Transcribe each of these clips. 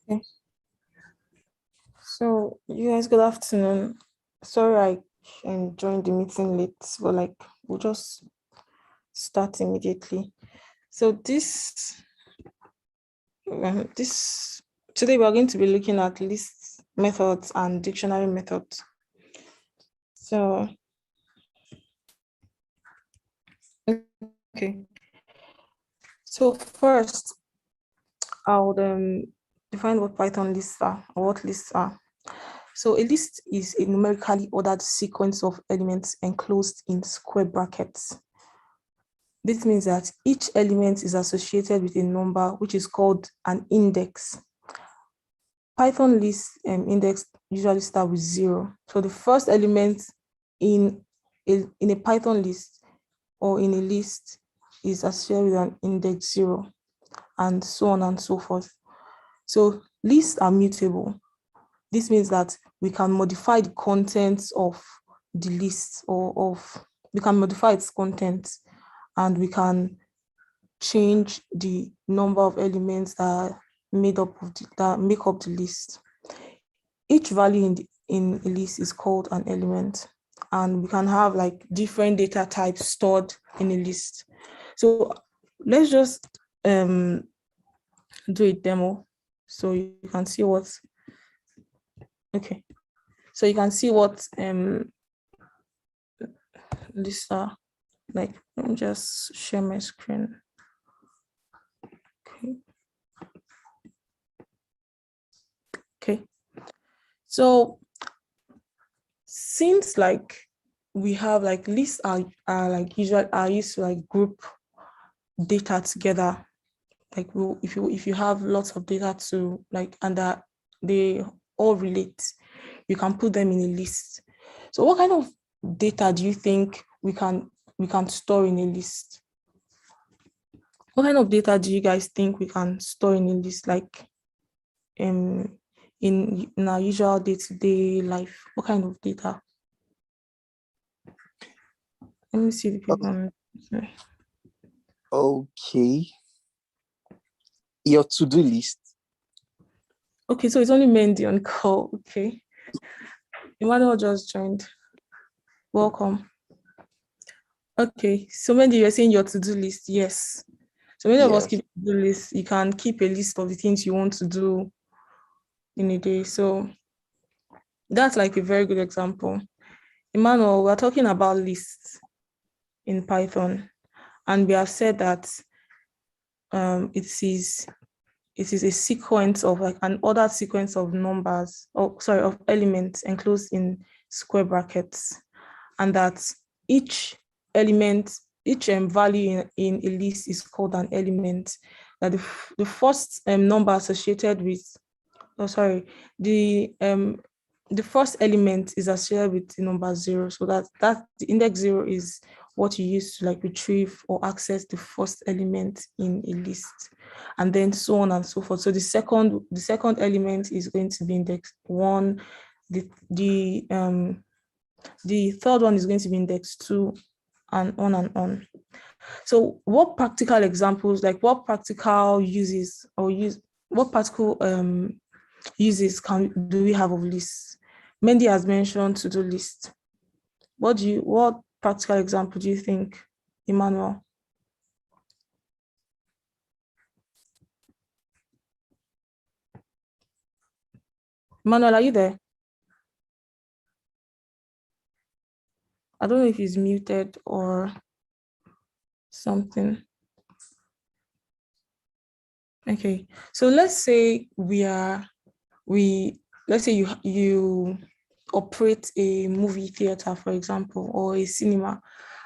Okay. So you guys, good afternoon. Sorry I joined the meeting late, but we'll just start immediately. So this today we're going to be looking at list methods and dictionary methods. So okay. So first I'll define what Python lists are or what lists are. So a list is a numerically ordered sequence of elements enclosed in square brackets. This means that each element is associated with a number, which is called an index. Python list index usually start with 0. So the first element in a Python list or in a list is associated with an index 0, and so on and so forth. So lists are mutable. This means that we can modify the contents of the list we can modify its contents, and we can change the number of elements that make up the list. Each value in a list is called an element, and we can have different data types stored in a list. So let's just do a demo so you can see what. Okay, so you can see what lists are like. Let me just share my screen. Okay. So since we have lists are used to group data together. If you have lots of data to and that they all relate, you can put them in a list. So what kind of data do you think we can store in a list? What kind of data do you guys think we can store in a list, in our usual day-to-day life? What kind of data? Let me see the people. Okay. Your to-do list. Okay, so it's only Mendy on call. Okay. Emmanuel just joined. Welcome. Okay, so Mendy, you're saying your to-do list. Yes. So many of us keep a to-do list. You can keep a list of the things you want to do in a day. So that's a very good example. Emmanuel, we're talking about lists in Python, and we have said that it is a sequence of an ordered sequence of numbers, of elements enclosed in square brackets, and that each element, each value in a list is called an element. That the first number associated with, the first element is associated with the number 0. So that the index 0 is what you use to retrieve or access the first element in a list, and then so on and so forth. So the second element is going to be index 1. The third one is going to be index 2, and on and on. So what practical examples, what practical uses do we have of lists? Mendy has mentioned to-do list. What practical example do you think, Emmanuel? Emmanuel, are you there? I don't know if he's muted or something. Okay, so let's say let's say you operate a movie theater, for example, or a cinema,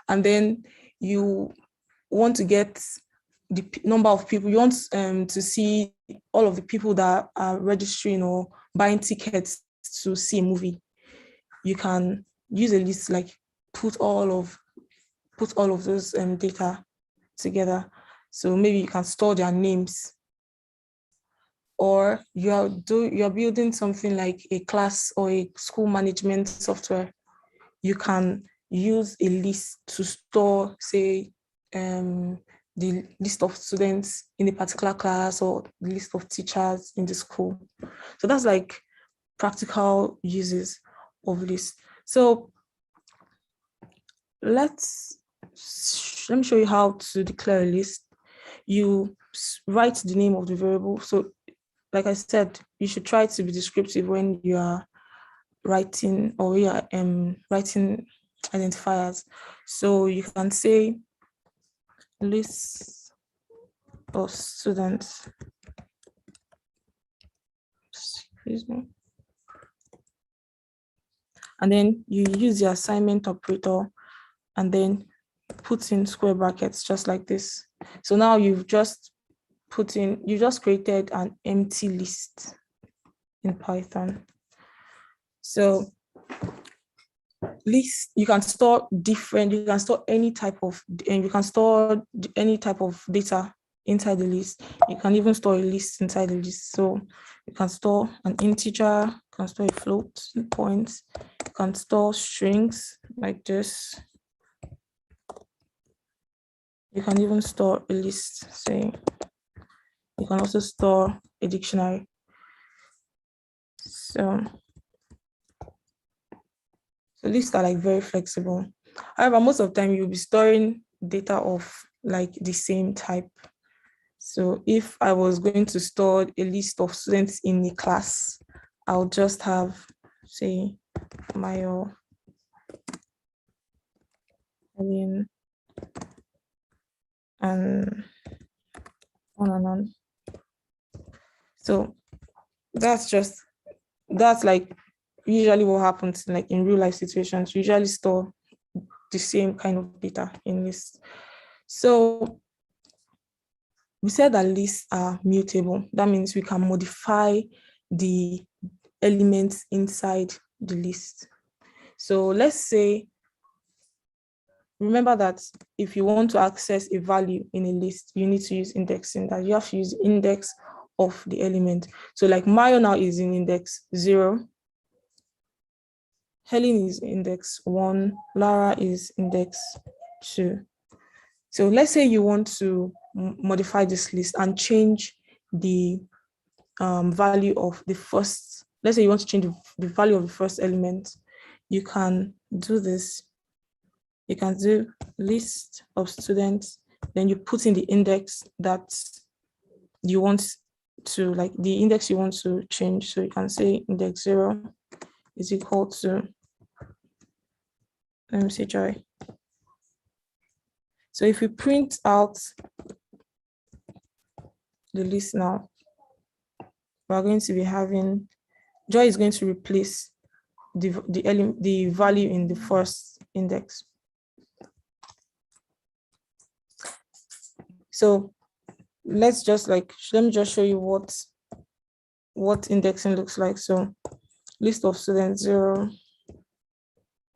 and then you want to get the number of people. You want to see all of the people that are registering or buying tickets to see a movie. You can use a list, put all of those data together. So maybe you can store their names, or you're building something like a class or a school management software. You can use a list to store, say, the list of students in a particular class or the list of teachers in the school. So that's like practical uses of list. So let me show you how to declare a list. You write the name of the variable. So like I said, you should try to be descriptive when you are writing or you are writing identifiers. So you can say list of students. Excuse me. And then you use the assignment operator and then put in square brackets just like this. So now you just created an empty list in Python. So list, you can store any type of data inside the list. You can even store a list inside the list. So you can store an integer, you can store a float, points, you can store strings like this. You can even store a list, say, you can also store a dictionary. So lists are like very flexible. However, most of the time you'll be storing data of like the same type. So if I was going to store a list of students in a class, I'll just have, say, Mayo, Helen, and on and on. So that's like usually what happens like in real life situations. We usually store the same kind of data in lists. So we said that lists are mutable. That means we can modify the elements inside the list. So let's say, remember that if you want to access a value in a list, you need to use indexing, that you have to use index of the element. So like Mayo now is in index 0. Helen is index 1, Lara is index 2. So let's say you want to modify this list and change the value of the first, let's say you want to change the value of the first element, you can do this. You can do list of students, then you put in the index that you want to, like the index you want to change. So you can say index 0 is equal to, let me see, Joy. So if we print out the list now, we're going to be having, Joy is going to replace the value in the first index. So let me just show you what indexing looks like. So list of students 0.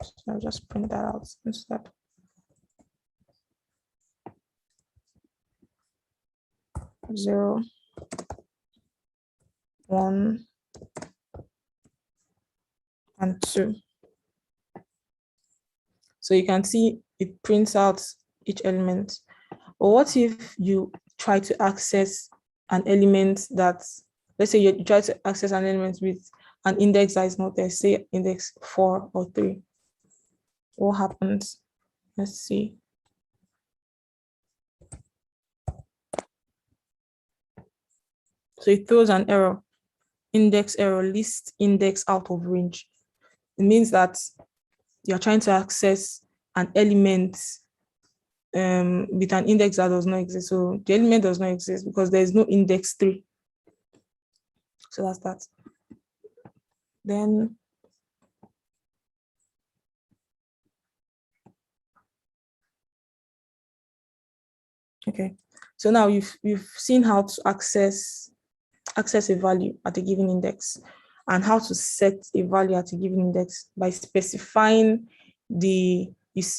So I'll just print that out instead. 0, 1, and 2. So you can see it prints out each element. But what if you try to access an element that, let's say you try to access an element with an index that is not there, say index 4 or 3. What happens? Let's see. So it throws an error, index error, list index out of range. It means that you're trying to access an element with an index that does not exist. So the element does not exist because there is no index 3. So that's that. Then okay. So now you've seen how to access a value at a given index and how to set a value at a given index by specifying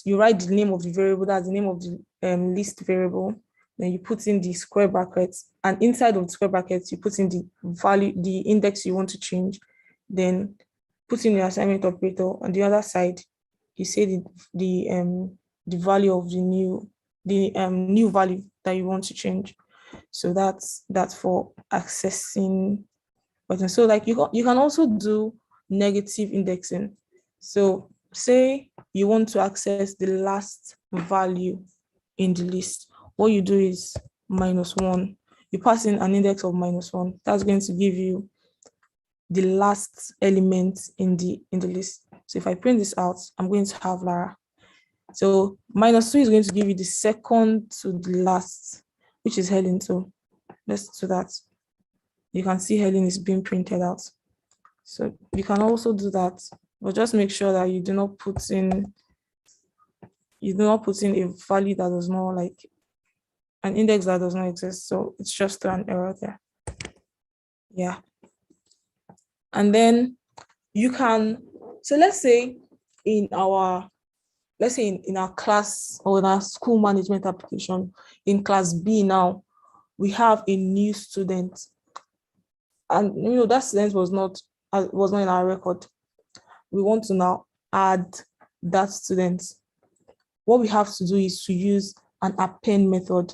you write the name of the variable, that's the name of the list variable, then you put in the square brackets, and inside of the square brackets, you put in the value, the index you want to change, then put in the assignment operator. On the other side, you say the value of the new value that you want to change. So that's for accessing buttons. So like you can also do negative indexing. So say you want to access the last value in the list. What you do is -1. You pass in an index of -1. That's going to give you the last element in the list. So if I print this out, I'm going to have Lara. So -2 is going to give you the second to the last, which is Helen. So let's do that. You can see Helen is being printed out. So you can also do that, but just make sure that you do not put in a value that does not, like an index that does not exist. So it's just an error there. Yeah. And then you can, so let's say in our class or in our school management application, in class B now, we have a new student. And that student was not in our record. We want to now add that student. What we have to do is to use an append method.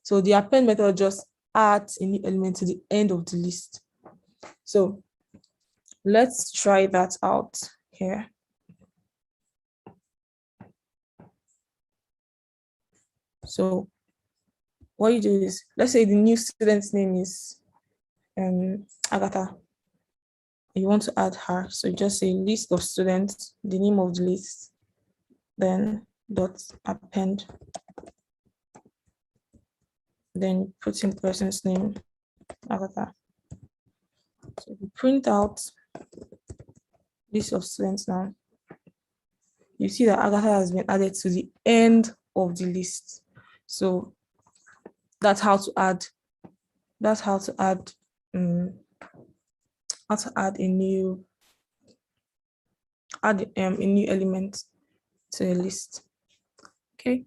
So the append method just adds a new element to the end of the list. So let's try that out here. So what you do is, let's say the new student's name is Agatha. You want to add her. So you just say list of students, the name of the list, then dot append. Then put in the person's name, Agatha. So if you print out list of students now, you see that Agatha has been added to the end of the list. So that's how to add a new element to a list. Okay.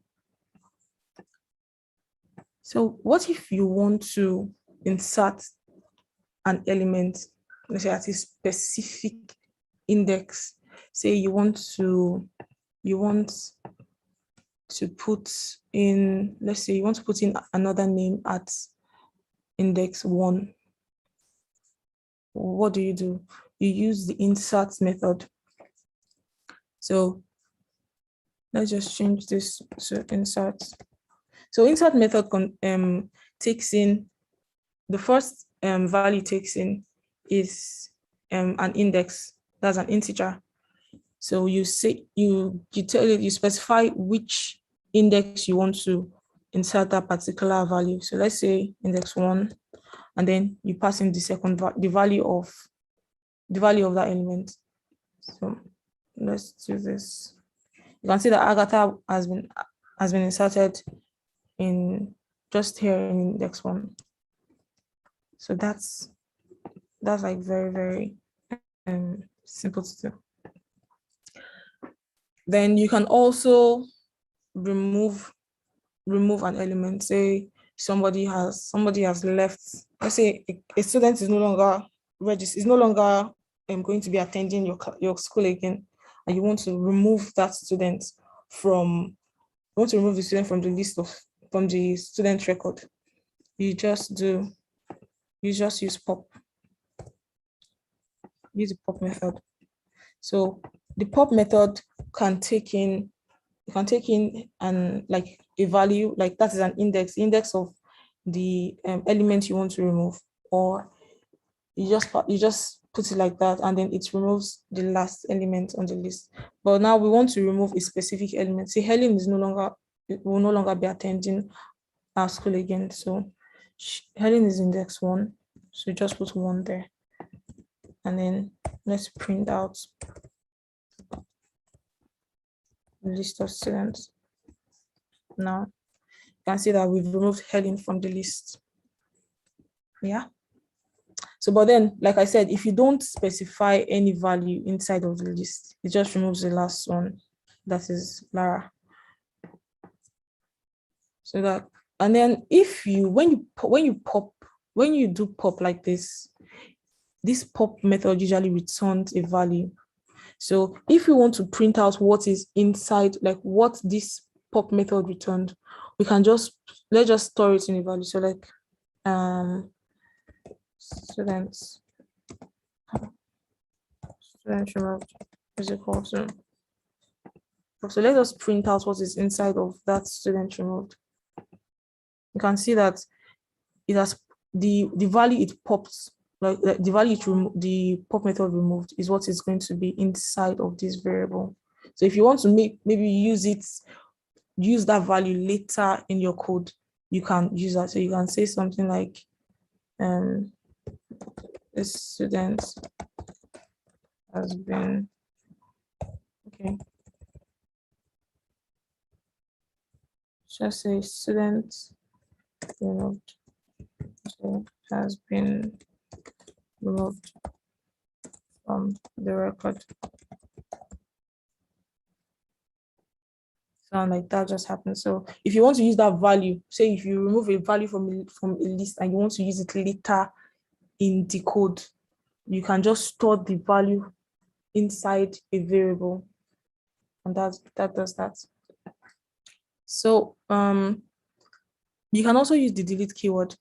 So what if you want to insert an element, let's say at a specific index? Say you want to put in, let's say you want to put in another name at index 1. What do? You use the insert method. So let's just change this to insert. So insert method takes in, the first value takes in is an index, that's an integer. So you say you specify which index you want to insert that particular value. So let's say index 1, and then you pass in the value of that element. So let's do this. You can see that Agatha has been inserted in just here in index 1. So that's like very, very simple to do. Then you can also remove an element. Say somebody has left. Let's say a student is no longer registered, is no longer going to be attending your school again, and you want to remove that student from the list from the student record. You just use pop. Use the pop method. So the pop method can take in like a value, like that is an index of the element you want to remove, or you just put it like that, and then it removes the last element on the list. But now we want to remove a specific element. Say Helen will no longer be attending our school again. So Helen is index 1. So just put 1 there. And then let's print out the list of students. Now you can see that we've removed Helen from the list. Yeah. So, but then, like I said, if you don't specify any value inside of the list, it just removes the last one, that is Lara. So that, and then when you do pop like this pop method usually returns a value. So if you want to print out what is inside, like what this pop method returned, we can let's just store it in a value. So like students removed is equal to. So let us print out what is inside of that student removed. You can see that it has the value it pops, like the value the pop method removed is what is going to be inside of this variable. So if you want to maybe use that value later in your code, you can use that. So you can say something like this student has been just say student removed, so has been removed from the record. Sound like that just happened. So if you want to use that value, say if you remove a value from a list and you want to use it later in the code, you can just store the value inside a variable, and that does that. So you can also use the delete keyword.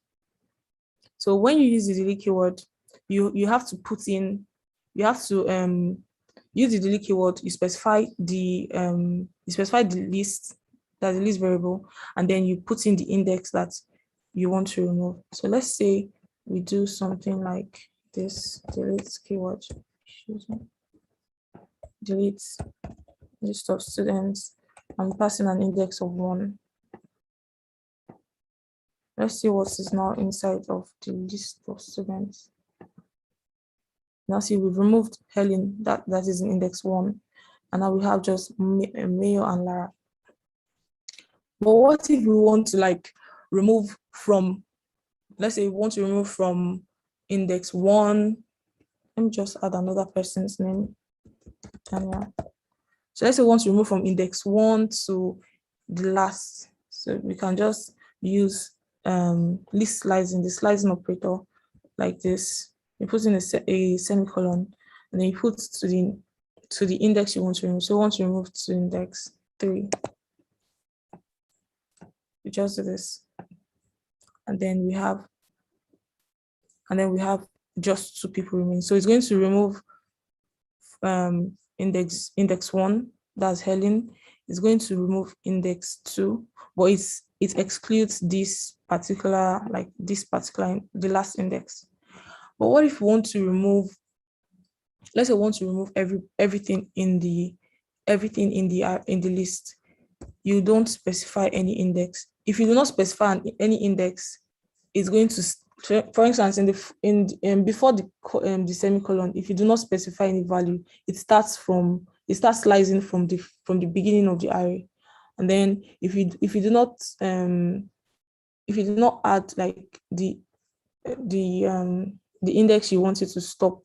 So when you use the delete keyword, you have to put in, you have to use the delete keyword. You specify the list, that's the list variable, and then you put in the index that you want to remove. So let's say we do something like this: delete keyword, delete list of students. I'm passing an index of 1. Let's see what is now inside of the list of students. Now see, we've removed Helen, that is in index 1. And now we have just Mayo and Lara. But what if we want to like remove from, let's say we want to remove from index 1. Let me just add another person's name, Tanya. So let's say we want to remove from index 1 to the last. So we can just use list slicing, the slicing operator like this. You put in a semicolon, and then you put to the index you want to remove. So we want to remove to index 3. We just do this, and then we have just 2 people remaining. So it's going to remove index 1, that's Helen. It's going to remove index 2, but it excludes this particular, the last index. But what if we want to remove, let's say we want to remove everything in the list? You don't specify any index. If you do not specify any index, it's going to, for instance, before the semicolon, if you do not specify any value, it starts slicing from the beginning of the array. And then if you do not add like the index you want it to stop,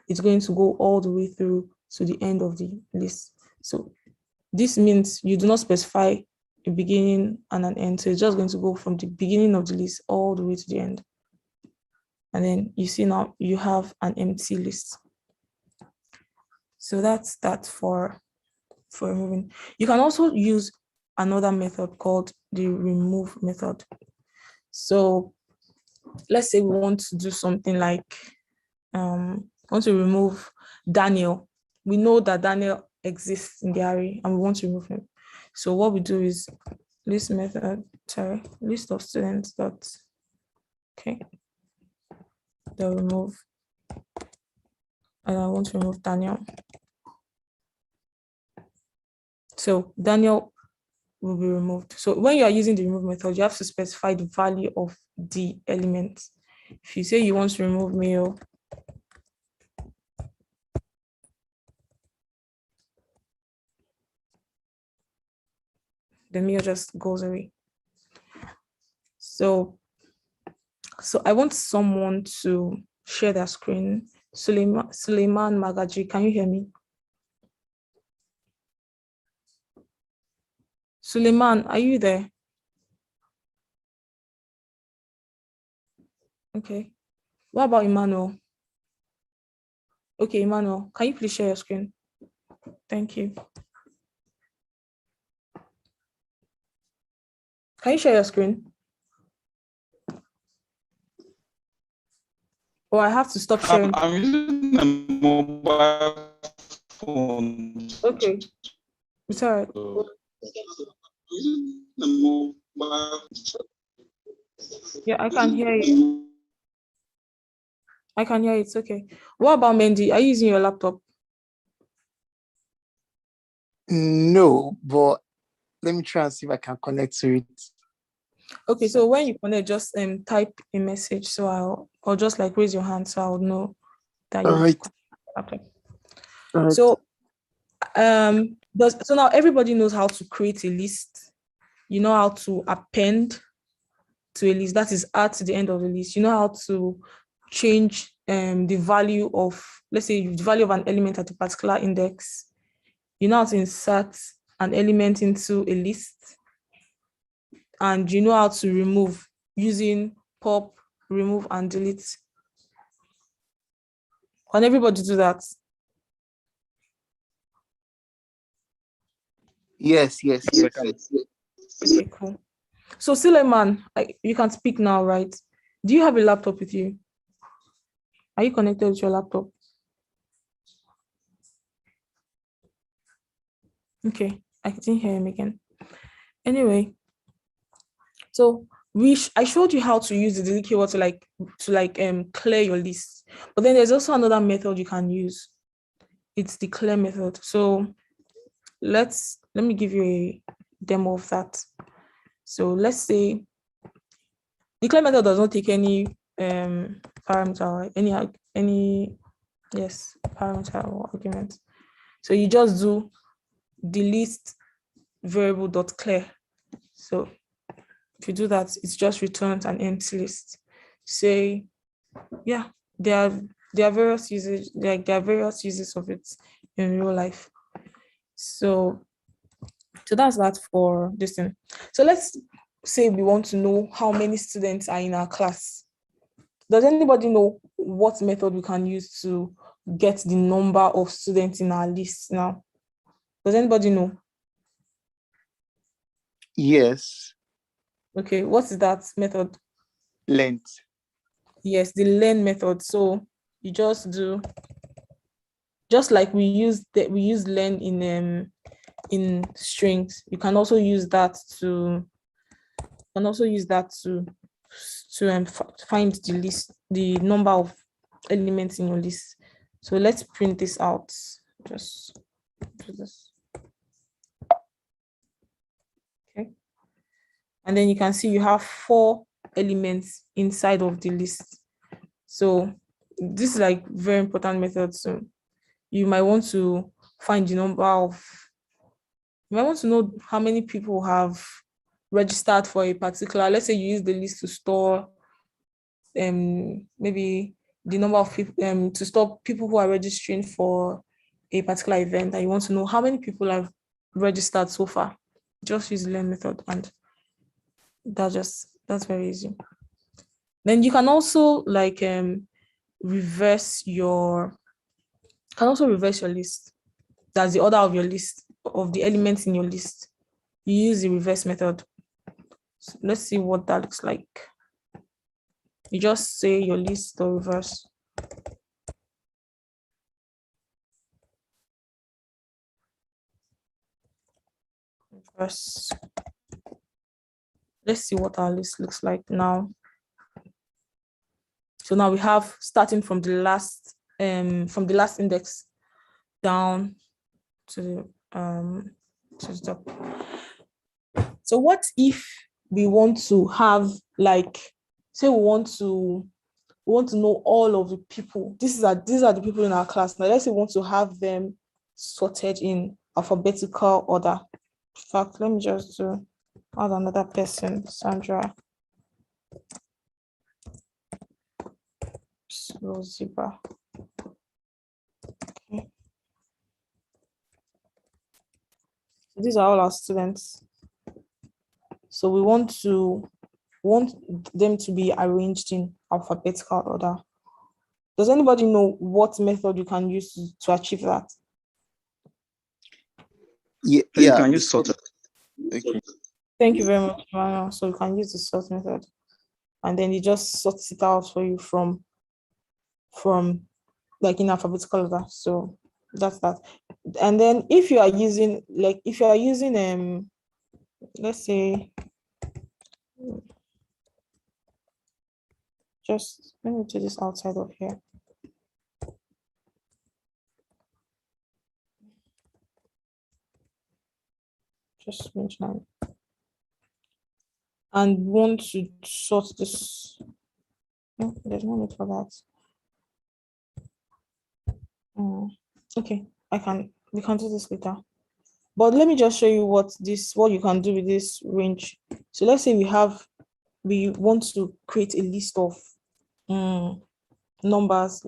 it's going to go all the way through to the end of the list. So this means you do not specify a beginning and an end. So it's just going to go from the beginning of the list all the way to the end. And then you see now you have an empty list. So that's that for removing. You can also use another method called the remove method. So let's say we want to do something like want to remove Daniel. We know that Daniel exists in the array and we want to remove him. So what we do is list of students dot, okay, they'll remove, and I want to remove Daniel. So Daniel will be removed. So when you are using the remove method, you have to specify the value of the element. If you say you want to remove male, the male just goes away. So I want someone to share their screen. Suleiman Magaji, can you hear me? Suleiman, are you there? Okay. What about Emmanuel? Okay, Emmanuel, can you please share your screen? Thank you. Can you share your screen? Or I have to stop sharing? I'm using a mobile phone. Okay, it's all right. So, using a mobile Yeah, I can hear you. I can hear you. It's okay. What about Mendy? Are you using your laptop? No, but let me try and see if I can connect to it. Okay, so when you connect, just type a message. So or just like raise your hand so I'll know that All you've right. connected your laptop. All right. So so now everybody knows how to create a list. You know how to append to a list. That is add to the end of the list. You know how to change the value of, let's say, the value of an element at a particular index. You know how to insert an element into a list, and you know how to remove using pop, remove, and delete. Can everybody do that? Yes. Okay, cool. So Suleiman, you can speak now, right? Do you have a laptop with you? Are you connected with your laptop? Okay, I didn't hear him again. Anyway, so I showed you how to use the delete keyword to clear your list. But then there's also another method you can use. It's the clear method. So let me give you a demo of that. So let's say the clear method does not take any parameter, any parameter or argument. So you just do delete variable dot clear. So if you do that, it's just returns an empty list. Say, yeah, there are various uses, like there are various uses of it in real life. So that's that for this thing. So let's say we want to know how many students are in our class. Does anybody know what method we can use to get the number of students in our list now? Does anybody know? Yes. Okay, what is that method? Length. Yes, the Len method. So you just do, just like we use Len in strings. You can also use that to find the list, the number of elements in your list. So let's print this out. Just do this. Okay. And then you can see you have 4 elements inside of the list. So this is like very important method. So you might want to find the number of, you might want to know how many people have registered for a particular, let's say you use the list to store maybe the number of people to store people who are registering for a particular event, and you want to know how many people have registered so far. Just use the Len method, and that's very easy. Then you can also like reverse your list. That's the order of your list, of the elements in your list. You use the reverse method. So let's see what that looks like. You just say your list or reverse. Reverse. Let's see what our list looks like now. So now we have, starting from the last index down to the top. So what if we want to have, like, say we want to know all of the people. These are the people in our class. Now let's say we want to have them sorted in alphabetical order. In fact, let me just add another person, Sandra. Slow zebra. Okay. So these are all our students. So we want them to be arranged in alphabetical order. Does anybody know what method you can use to achieve that? Yeah. You can use sorted. Okay. Thank you very much, Mara. So you can use the sort method, and then it just sorts it out for you from like in alphabetical order. So that's that. And then if you are using let's say, just let me do this outside of here. Just mention and want to sort this. No, there's no need for that. Okay, we can do this later. But let me just show you what you can do with this range. So let's say we want to create a list of numbers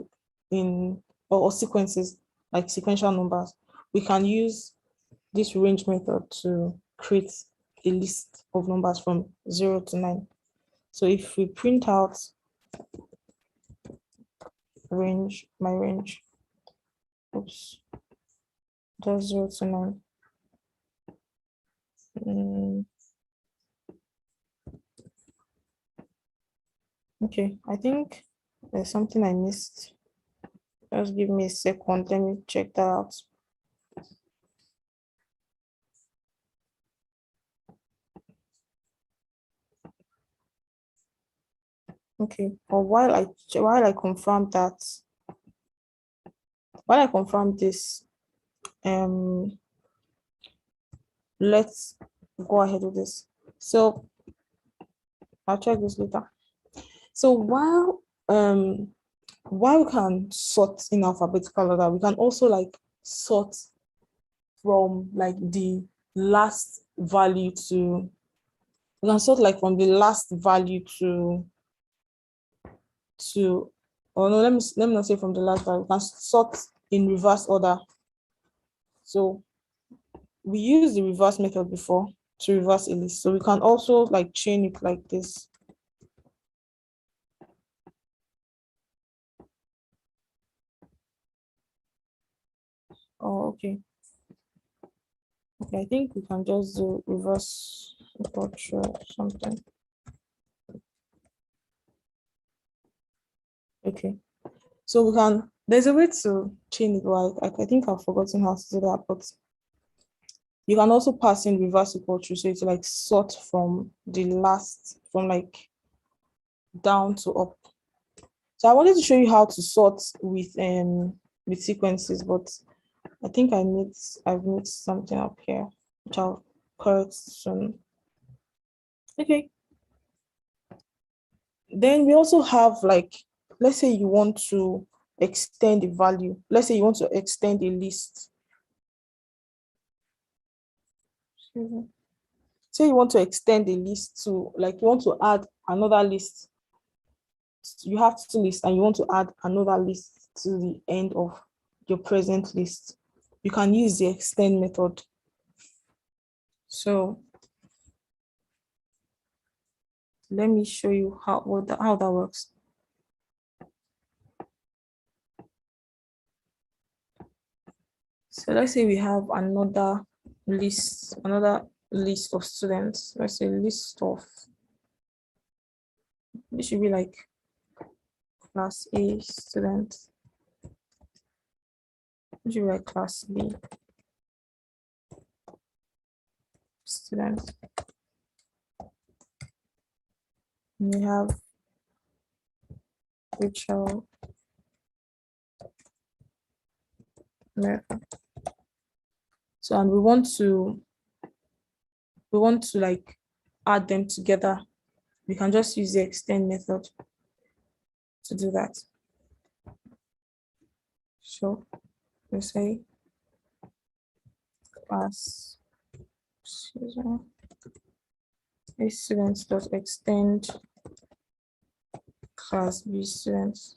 or sequences, like sequential numbers. We can use this range method to create a list of numbers from 0 to 9. So if we print out my range, oops, just 0 to 9. Okay, I think there's something I missed. Just give me a second. Let me check that out. Okay, but while I confirm this, let's go ahead with this. So I'll check this later. So while we can sort in alphabetical order, we can also like sort from like the last value to, we can sort like from the last value to, or no, let me not say from the last value. We can sort in reverse order. So we used the reverse method before to reverse a list. So we can also like chain it like this. Oh, okay. Okay, I think we can just do reverse approach or something. Okay. So we can, there's a way to chain it, but I think I've forgotten how to do that, but you can also pass in reverse equal to, so it's like sort from the last, from like down to up. So I wanted to show you how to sort with sequences, but I think I've mixed something up here, which I'll correct soon. Okay. Then we also have like, let's say you want to extend the value. Let's say you want to extend a list. Say you want to extend a list to, like you want to add another list. You have 2 lists and you want to add another list to the end of your present list. You can use the extend method. So let me show you how that works. So let's say we have another list of students. Let's say list of, it should be like class A students. It should be like class B students. And we have Rachel, America. So, and we want to like add them together. We can just use the extend method to do that. So we say class A students dot extend class B students.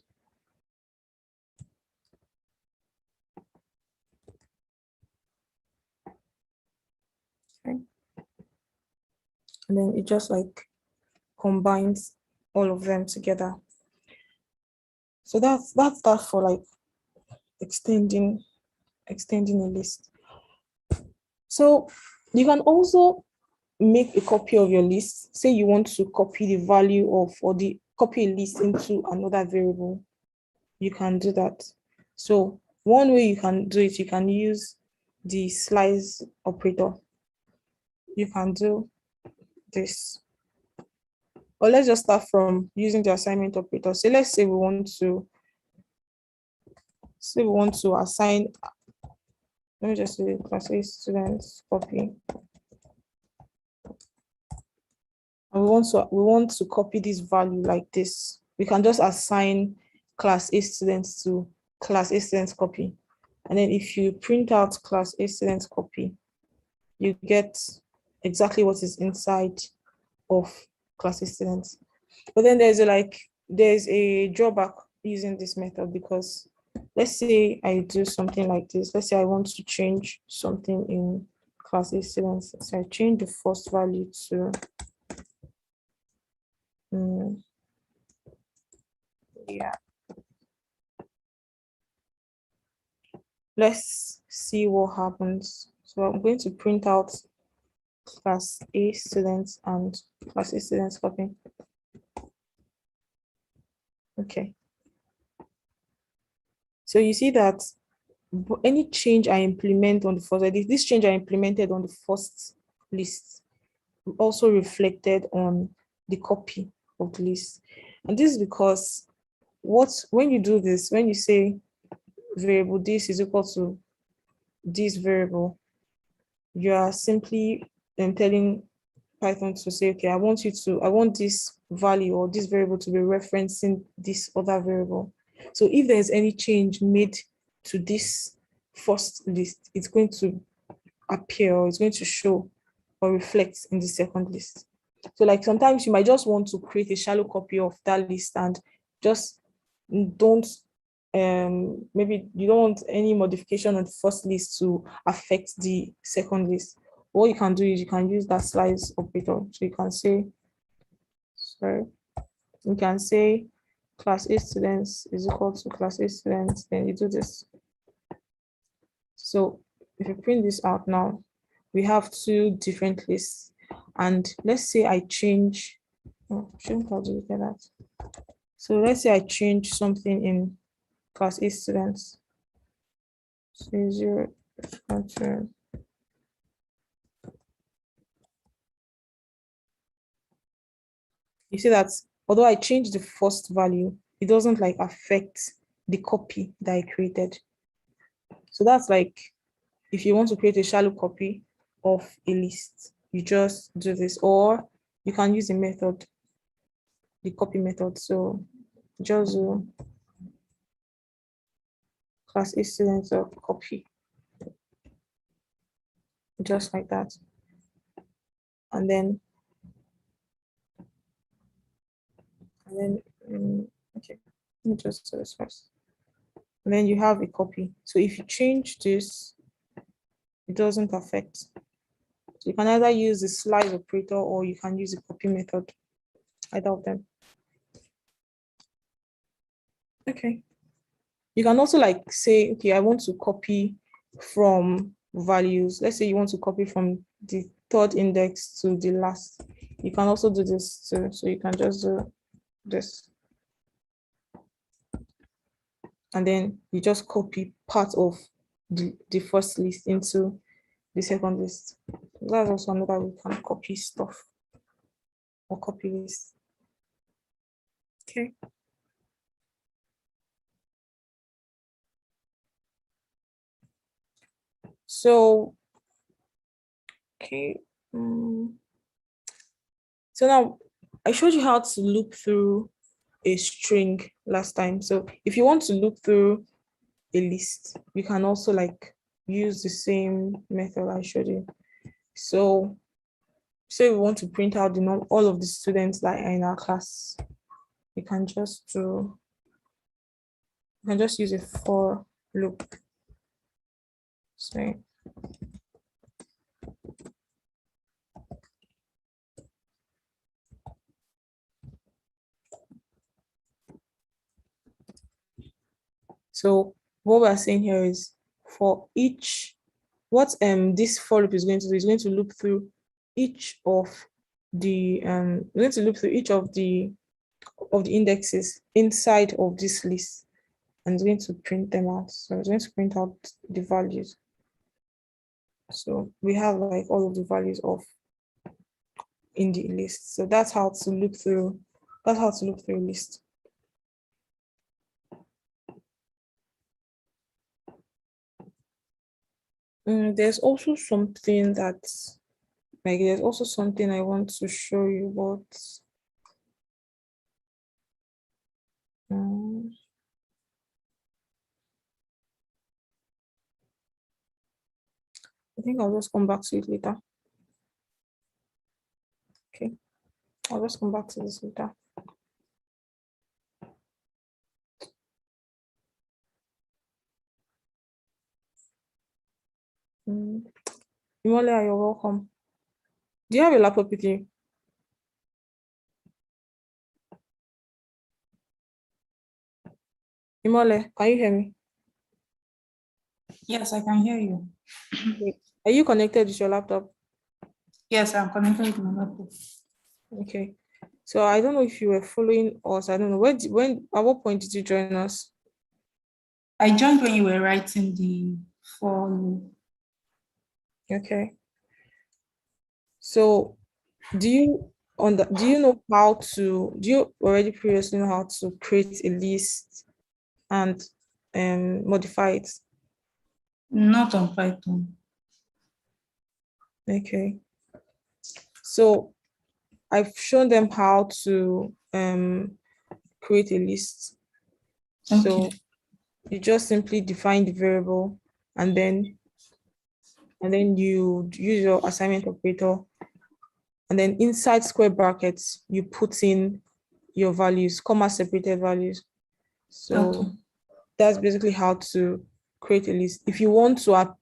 Okay. And then it just like combines all of them together. So that's that for like extending a list. So you can also make a copy of your list, say you want to copy the value of, or the copy a list into another variable, you can do that. So one way you can do it, you can use the slice operator. You can do this. Or let's just start from using the assignment operator. So let's say we want to assign, let me just say class A students copy. And we want to copy this value like this. We can just assign class A students to class A students copy. And then if you print out class A students copy, you get exactly what is inside of class A students. But then there's a drawback using this method, because let's say I do something like this. Let's say I want to change something in class A students. So I change the first value to yeah. Let's see what happens. So I'm going to print out class A students and class A students copy. Okay. So you see that any change I implement on the first, this change I implemented on the first list also reflected on the copy of the list. And this is because when you do this, when you say variable this is equal to this variable, you are simply telling Python to say, okay, I want this value or this variable to be referencing this other variable. So if there's any change made to this first list, it's going to appear, or it's going to show or reflect in the second list. So like sometimes you might just want to create a shallow copy of that list and just don't, maybe you don't want any modification on the first list to affect the second list. What you can do is you can use that slice operator. So you can say, class A students is equal to class A students, then you do this. So if you print this out now, we have two different lists. And let's say I change, shouldn't I do that? So let's say I change something in class A students. So 0, you see that although I changed the first value, it doesn't like affect the copy that I created. So that's like, if you want to create a shallow copy of a list, you just do this, or you can use the method, the copy method. So just do class A students of copy, just like that. And then okay, let me just do this first. And then you have a copy. So if you change this, it doesn't affect. So you can either use the slice operator or you can use the copy method, either of them. Okay. You can also like say, okay, I want to copy from values. Let's say you want to copy from the third index to the last. You can also do this too. So you can just do this. And then you just copy part of the first list into the second list. That's also another way we can copy stuff or copy list. Okay. So, okay. So now I showed you how to loop through a string last time. So if you want to loop through a list, you can also like use the same method I showed you. So say we want to print out all of the students that are in our class. You can just use a for loop. So what we're saying here is, for each, what this for loop is going to do is going to loop through each of the we're going to look through each of the indexes inside of this list, and it's going to print them out. So it's going to print out the values. So we have like all of the values of in the list. So that's how to look through. That's how to look through a list. There's also something that, like, there's also something I want to show you, but I think I'll just come back to it later. Okay, I'll just come back to this later. Imole, you're welcome. Do you have a laptop with you? Imole, can you hear me? Yes, I can hear you. Are you connected with your laptop? Yes, I'm connected to my laptop. Okay. So I don't know if you were following us. I don't know. At what point did you join us? I joined when you were writing the for. Okay. So do you know how to, do you already previously know how to create a list and modify it? Not on Python. Okay. So I've shown them how to create a list. So Okay. you just simply define the variable, and then you use your assignment operator, and then inside square brackets you put in your values, comma separated values. So Okay. that's basically how to create a list. If you want to add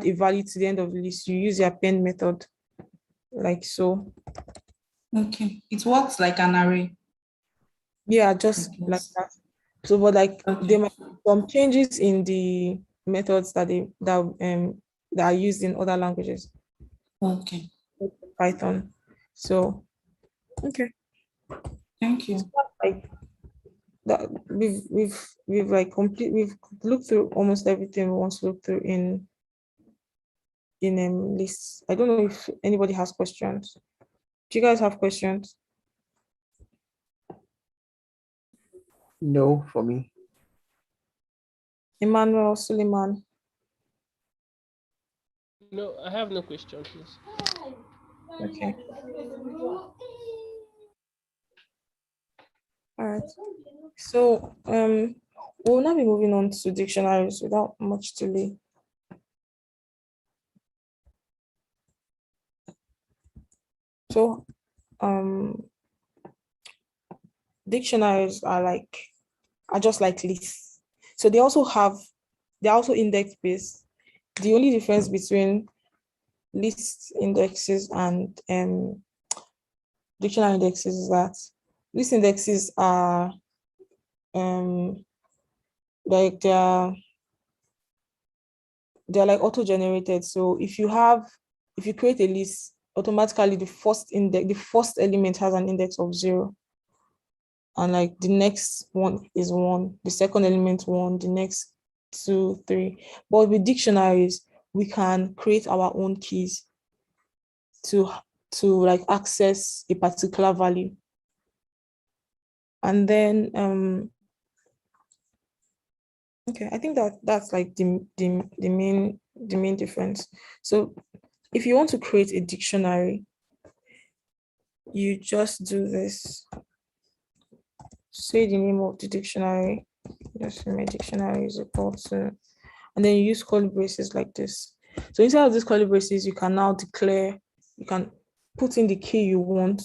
a value to the end of the list, you use the append method, like so. Okay. It works like an array. Yeah, just like that. So, but like there might be some changes in the methods that are used in other languages. Okay. Python. So, okay. Thank you. Like that, we've like we've looked through almost everything we want to look through in lists. I don't know if anybody has questions. Do you guys have questions? No, for me. Emmanuel, Suleiman. No, I have no question, please. Okay. All right. So we'll now be moving on to dictionaries without much delay. So dictionaries are just like lists. So they're also index based. The only difference between list indexes and dictionary indexes is that list indexes are like they're like auto-generated. So if you create a list, automatically the first element has an index of 0. And like the next one is 1, the second element 1, the next 2, 3. But with dictionaries, we can create our own keys to like access a particular value. And then okay, I think that's like the main difference. So if you want to create a dictionary, you just do this. Say the name of the dictionary. Just my dictionary is equal to, and then you use curly braces like this. So inside of these curly braces, you can now declare, you can put in the key you want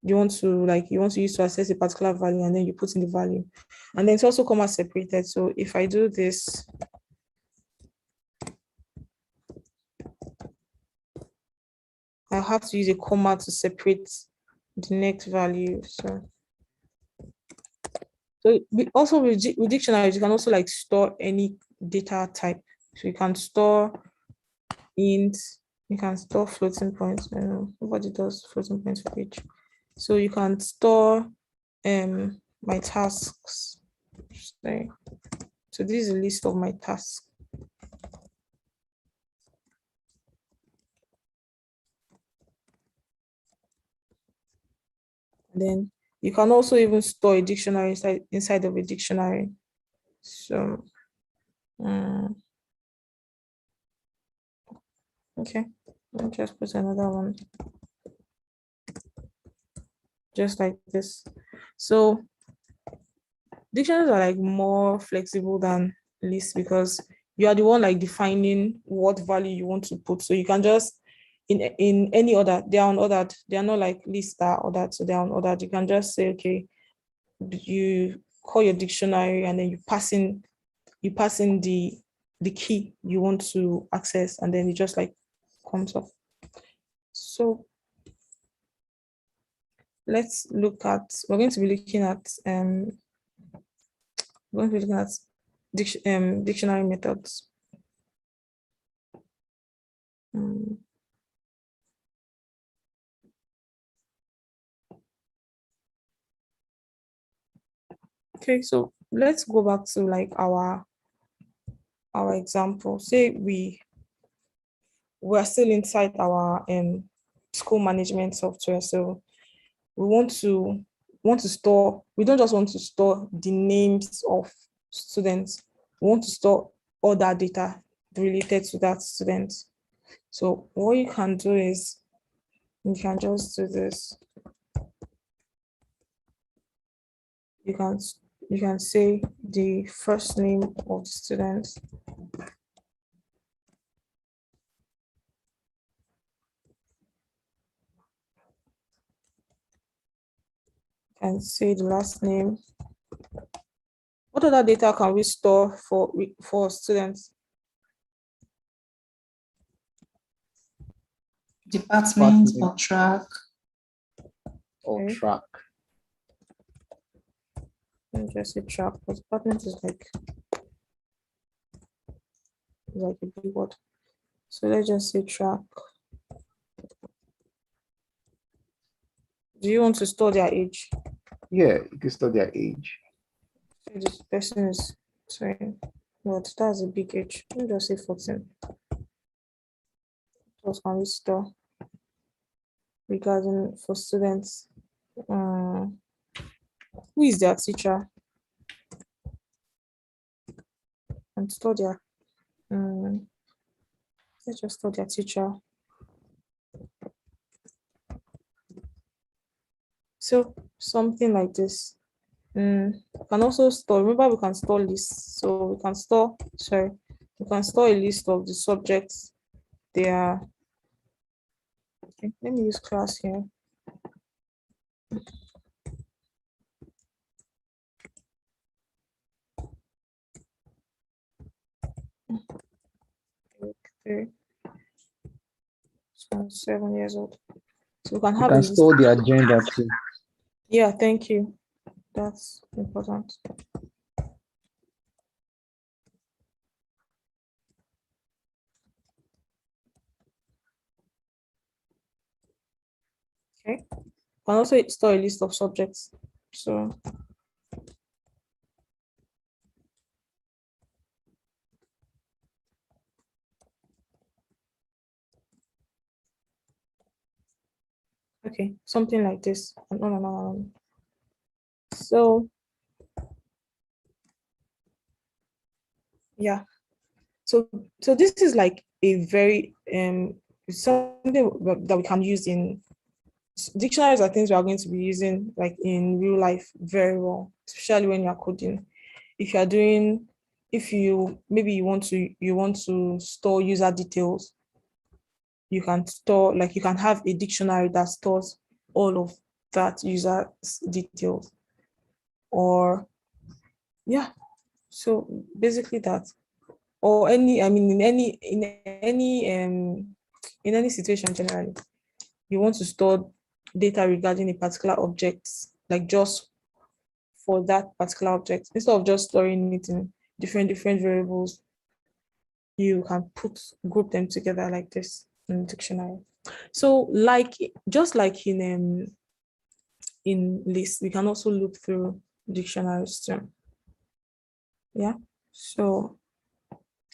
to use to access a particular value, and then you put in the value. And then it's also comma separated. So if I do this, I have to use a comma to separate the next value. So also with dictionaries, you can also like store any data type. So you can store int, You can store floating points. I know nobody does floating points for each. So you can store my tasks. So this is a list of my tasks. Then you can also even store a dictionary inside of a dictionary. So okay, let me just put another one just like this. So dictionaries are like more flexible than lists because you are the one like defining what value you want to put. So you can just in any order, they are unordered. They are not like lists that are ordered, so they are unordered. You can just say, okay, you call your dictionary and then you pass in the key you want to access, and then it just like comes up. So let's look at, we're going to be looking at dictionary methods. Okay, so let's go back to like our example. Say we're still inside our school management software. So we want to store, we don't just want to store the names of students. We want to store all that data related to that student. So what you can do is you can just do this. You can say the first name of the student. And say the last name. What other data can we store for students? Department or track. Or Okay. track. Let me just say track, but department is like a big word. So let's just say track. Do you want to store their age? Yeah, you can store their age. So this person is, sorry, but that's a big age. Let me just say 14. What can we store regarding for students? Who is their teacher? And store their, let's just store their teacher. So something like this. We can also store, remember we can store lists. So we can store a list of the subjects they are. Okay, let me use class here. Okay. So 7 years old. So we can You have a can list. store the agenda too. Yeah, thank you. That's important. Okay. You can also store a list of subjects. So okay, something like this. No. So yeah. So this is like a very something that we can use in dictionaries are things we are going to be using like in real life very well, especially when you're coding. If you're doing, if you maybe you want to store user details, you can store, like you can have a dictionary that stores all of that user details. Or yeah, so basically that, or any, I mean in any situation generally, you want to store data regarding a particular object, like just for that particular object, instead of just storing it in different variables, you can group them together like this. in dictionary. So like just like in list, we can also look through dictionaries too. Yeah. So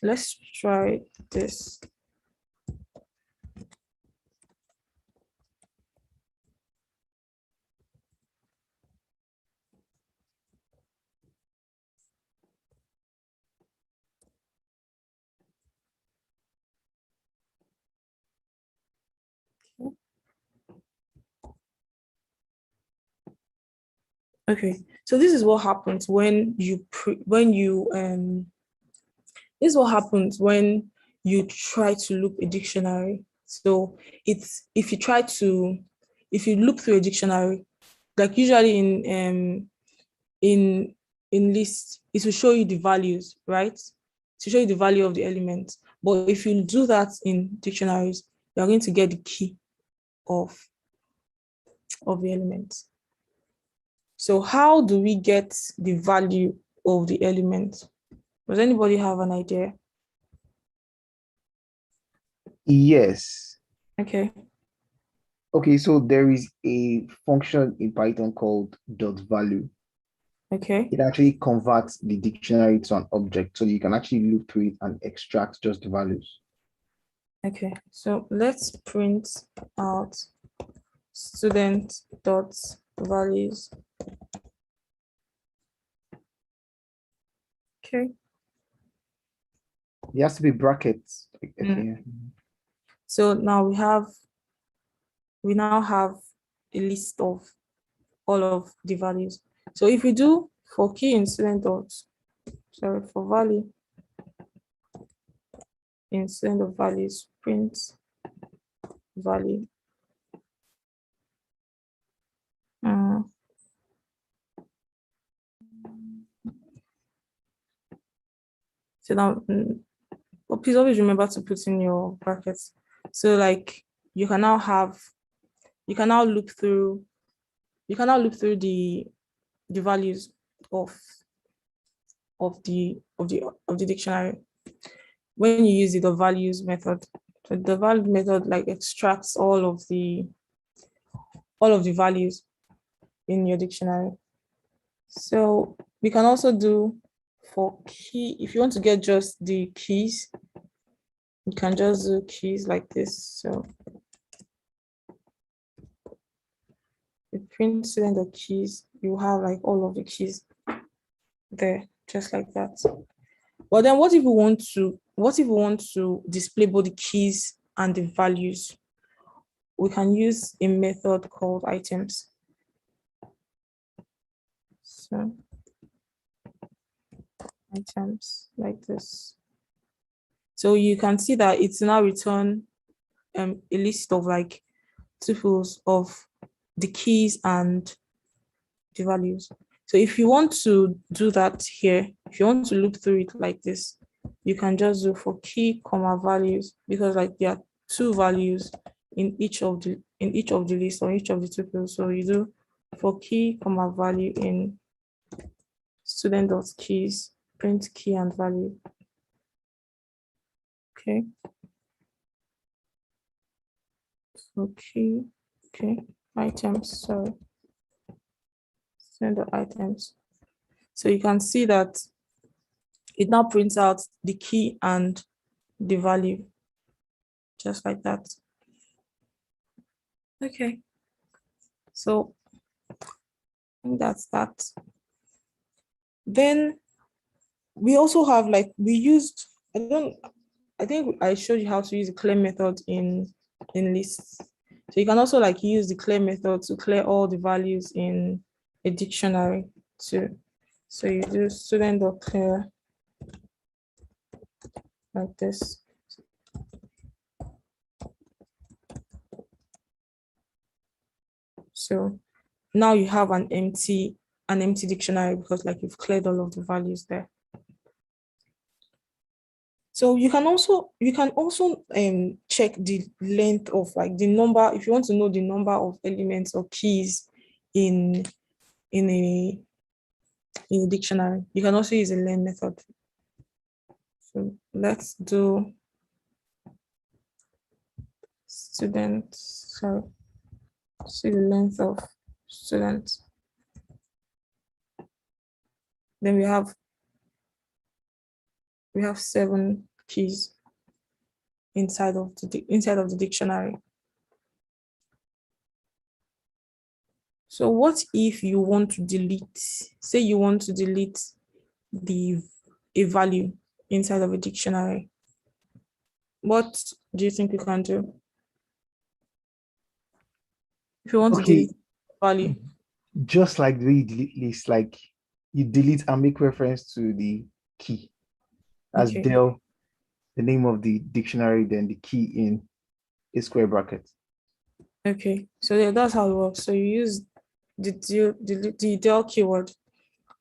let's try this. Okay, so this is what happens when you this is what happens when you try to look a dictionary. So it's if you look through a dictionary, like usually in list, it will show you the values, right? To show you the value of the element. But if you do that in dictionaries, you're going to get the key of the element. So how do we get the value of the element? Does anybody have an idea? Yes. Okay. Okay, so there is a function in Python called .value. Okay. It actually converts the dictionary to an object, so you can actually look through it and extract just the values. Okay. So let's print out student dot values. Okay. There has to be brackets. Okay. So now we now have a list of all of the values. So if we do for key in student dot, sorry, for value in student of values, print value. So now, but please always remember to put in your brackets. So like you can now look through the values of the dictionary when you use the values method. So the value method like extracts all of the values in your dictionary. So we can also do for key, if you want to get just the keys, you can just do keys like this. So you print student the keys, you have like all of the keys there, just like that. But then what if we want to display both the keys and the values? We can use a method called items. So items like this. So you can see that it's now return a list of like tuples of the keys and the values. So if you want to do that here, if you want to look through it like this, you can just do for key comma values, because like there are two values in each of the list or each of the tuples. So you do for key comma value in student dot keys, print key and value. Okay. Okay, items, sorry. Student dot items. So you can see that it now prints out the key and the value, just like that. Okay. So I think that's that. Then we also have like, I think I showed you how to use the clear method in lists. So you can also like use the clear method to clear all the values in a dictionary too. So you do student.clear like this. So now you have an empty dictionary because like you've cleared all of the values there. So you can also check the length of like the number, if you want to know the number of elements or keys in a dictionary. You can also use a Len method. So let's do student, sorry, see the length of student. Then we have 7 keys inside of the dictionary. So what if you want to delete, say you want to delete a value inside of a dictionary? What do you think you can do? If you want to delete value. Just like the way you delete lists, like you delete and make reference to the key as Okay. del, the name of the dictionary, then the key in a square bracket. Okay, so yeah, that's how it works. So you use the del keyword,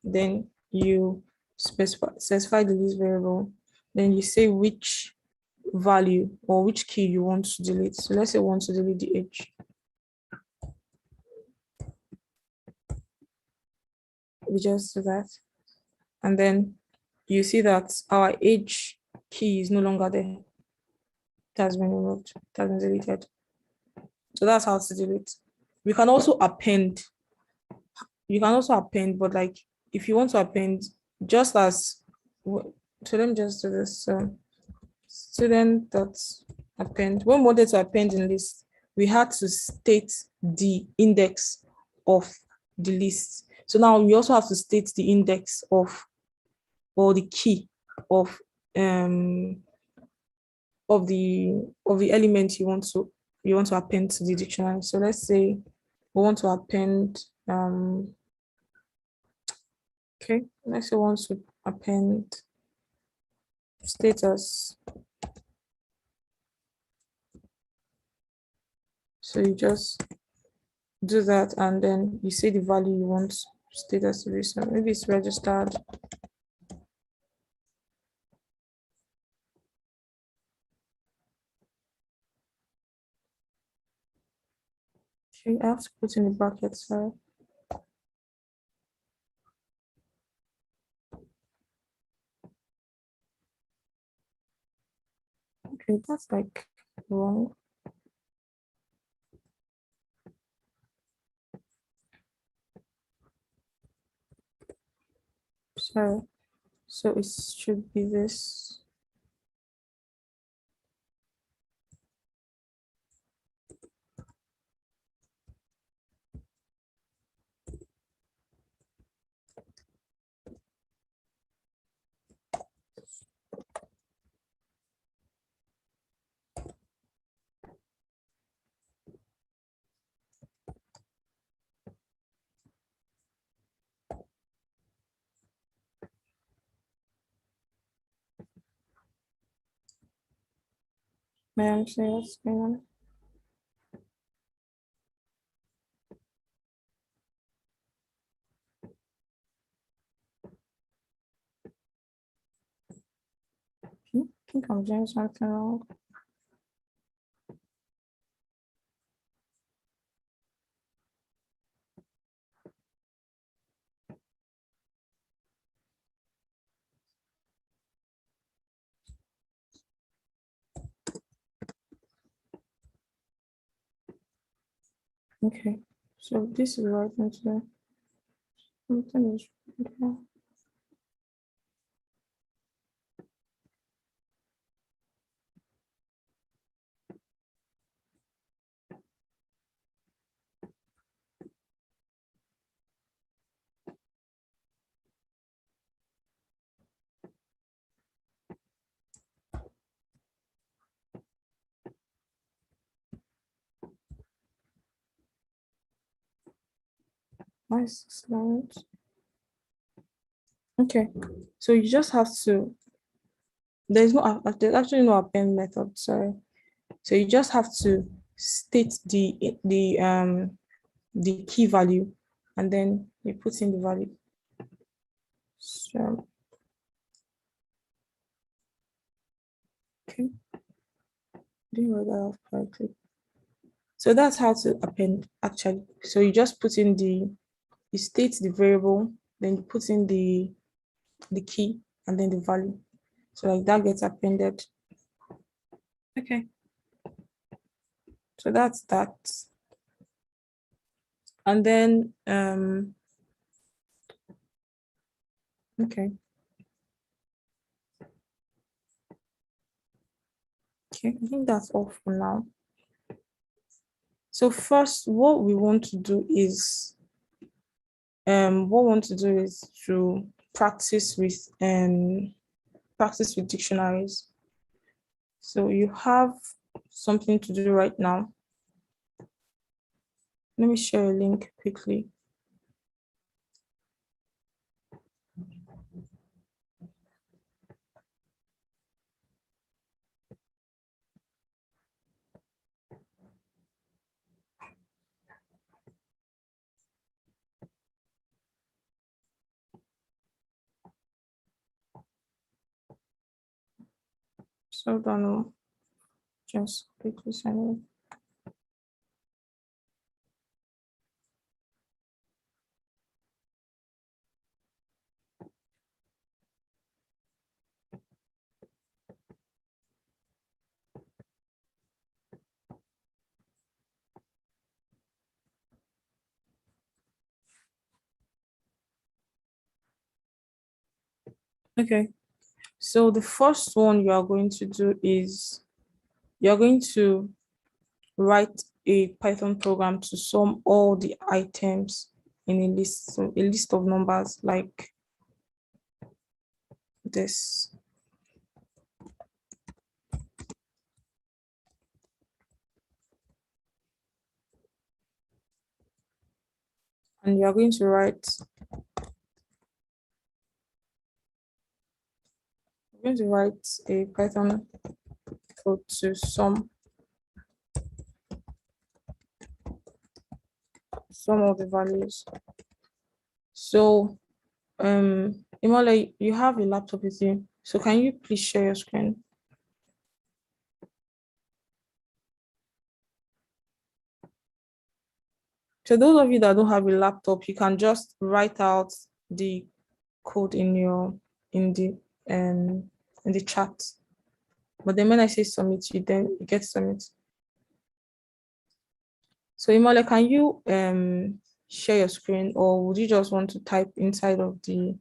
then you specify the list variable, then you say which value or which key you want to delete. So let's say we want to delete the H. We just do that. And then you see that our H key is no longer there. It has been removed, it has been deleted. So that's how to delete. We can also append. You can also append, but like if you want to append, just as, so let me just do this. So student dot append. When we wanted to append in list, we had to state the index of the list. So now we also have to state the index of, or the key of the element you want to append to the dictionary. So let's say we want to append okay, let's say we want to append status. So you just do that and then you say the value you want status to be. So maybe it's registered. Okay, I have to put in the brackets, sorry. Okay, that's like wrong. Sorry. So it should be this. May I say what's going on? I think I'm doing something wrong. Okay, so this is right into something is okay. Nice slide. Okay, so you just have to, there's actually no append method, sorry. So you just have to state the key value and then you put in the value. So okay, didn't write that off correctly. So that's how to append actually. So you just put in you state the variable, then you put in the key and then the value. So like that gets appended. Okay. So that's that. And then, okay. Okay, I think that's all for now. So first, what we want to do is to practice with dictionaries. So you have something to do right now. Let me share a link quickly. So don't just quickly send it. Okay, so the first one you are going to do is you're going to write a Python program to sum all the items in a list, so a list of numbers like this. And you are going to write a Python code to sum of the values. So Imole, you have a laptop with you. So can you please share your screen? So those of you that don't have a laptop, you can just write out the code in the chat. But then when I say submit, you get submit. So Imole, can you share your screen, or would you just want to type inside of the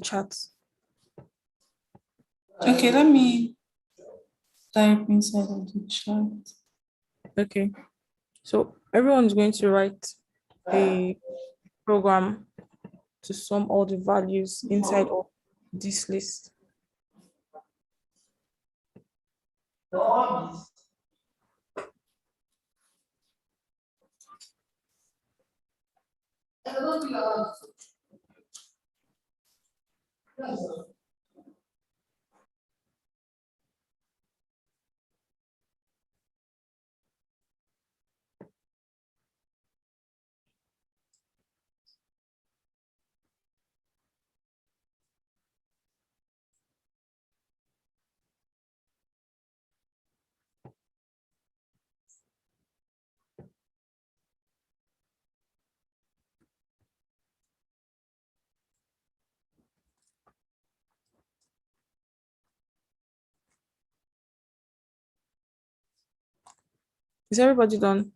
chat? Okay, let me type inside of the chat. Okay. So everyone's going to write a program to sum all the values inside of this list. Is everybody done?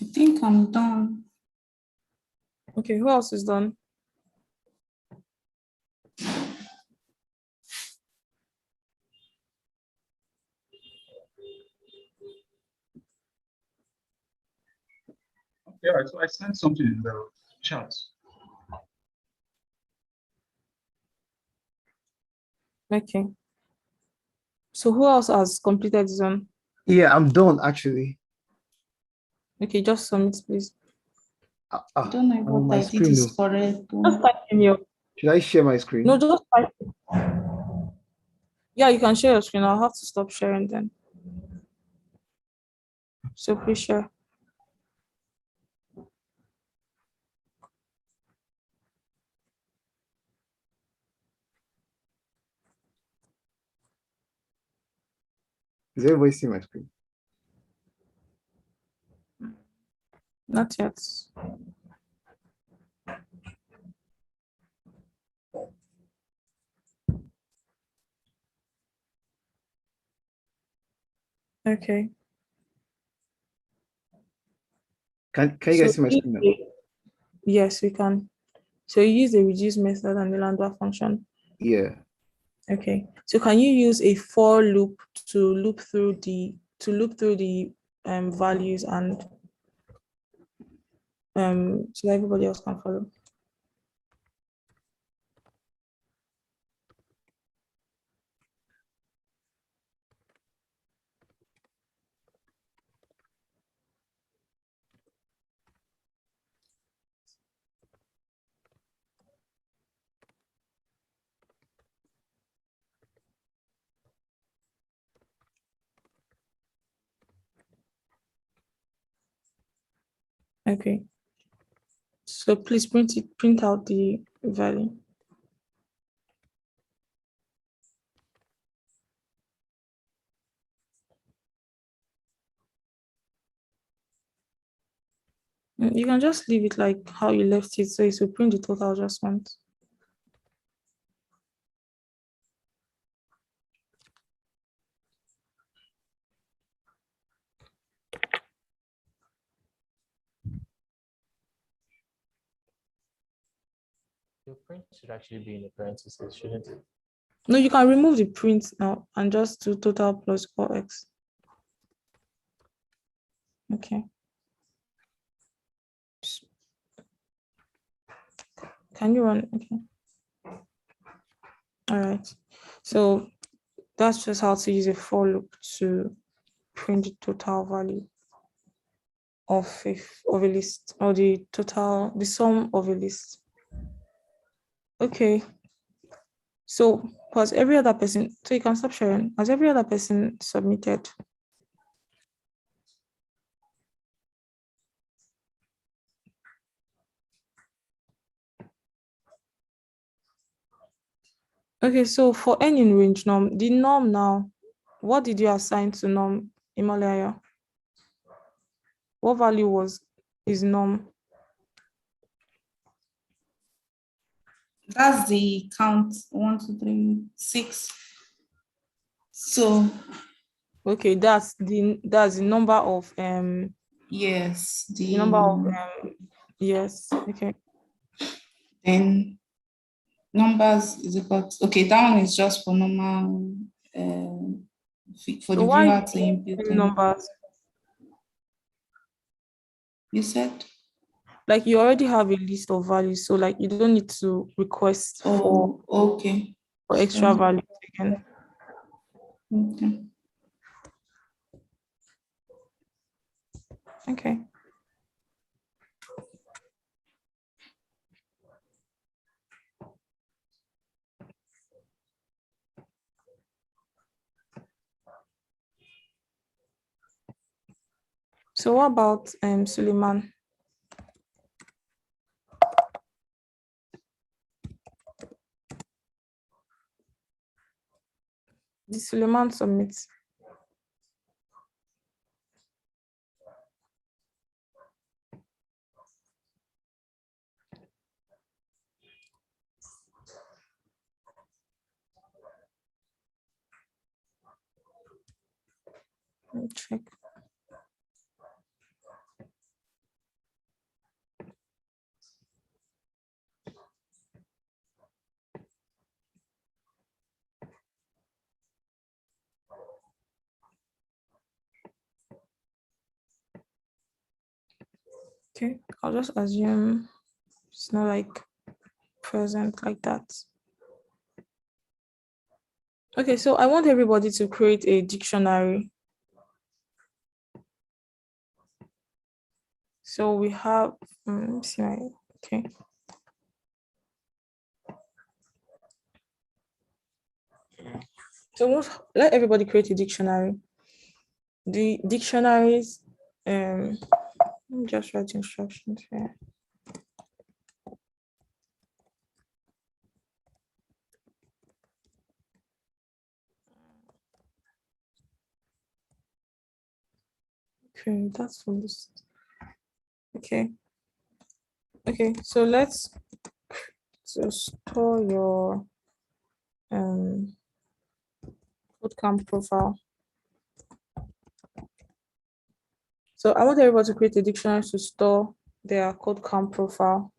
I think I'm done. Okay, who else is done? Yeah, so I sent something in the chat. Okay. So who else has completed this one? Yeah, I'm done actually. Okay, just submit, please. I don't know if what my I did screen, is no. correct. Just type in your. Should I share my screen? No, just type. Yeah, you can share your screen. I'll have to stop sharing then. So please share. Is everybody see my screen? Not yet. Okay. Can you guys see my screen now? Yes, we can. So you use the reduce method and the lambda function. Yeah. Okay. So can you use a for loop to loop through the values and so that everybody else can follow? Okay. So please print out the value. You can just leave it like how you left it, so it will print the total adjustment. Your print should actually be in the parentheses, shouldn't it? No, you can remove the print now and just do total plus 4x. Okay. Can you run? Okay. All right. So that's just how to use a for loop to print the total value of a list, or the sum of a list. Okay. So has every other person, so you can stop sharing. Has every other person submitted? Okay, so for n in range norm, the norm now, what did you assign to norm, Himalaya? What value is norm? That's the count 1, 2, 3, 6. So Okay, that's the number of yes, the number of yes. Okay. then numbers is equal to, okay, that one is just for normal for So the why viewer to input in. numbers? You said? Like you already have a list of values, so like you don't need to request Oh, okay. for extra So, values again. okay. Okay. So what about Suleiman? Did Suleiman submit? Let me check. Okay, I'll just assume it's not like present like that. Okay, so I want everybody to create a dictionary. So we have, let me see okay. So let everybody create a dictionary. The dictionaries, let me just write instructions here. Okay, that's for list. Okay. Okay, so let's store your KodeCamp profile. So I want everybody to create a dictionary to store their KodeCamp profile.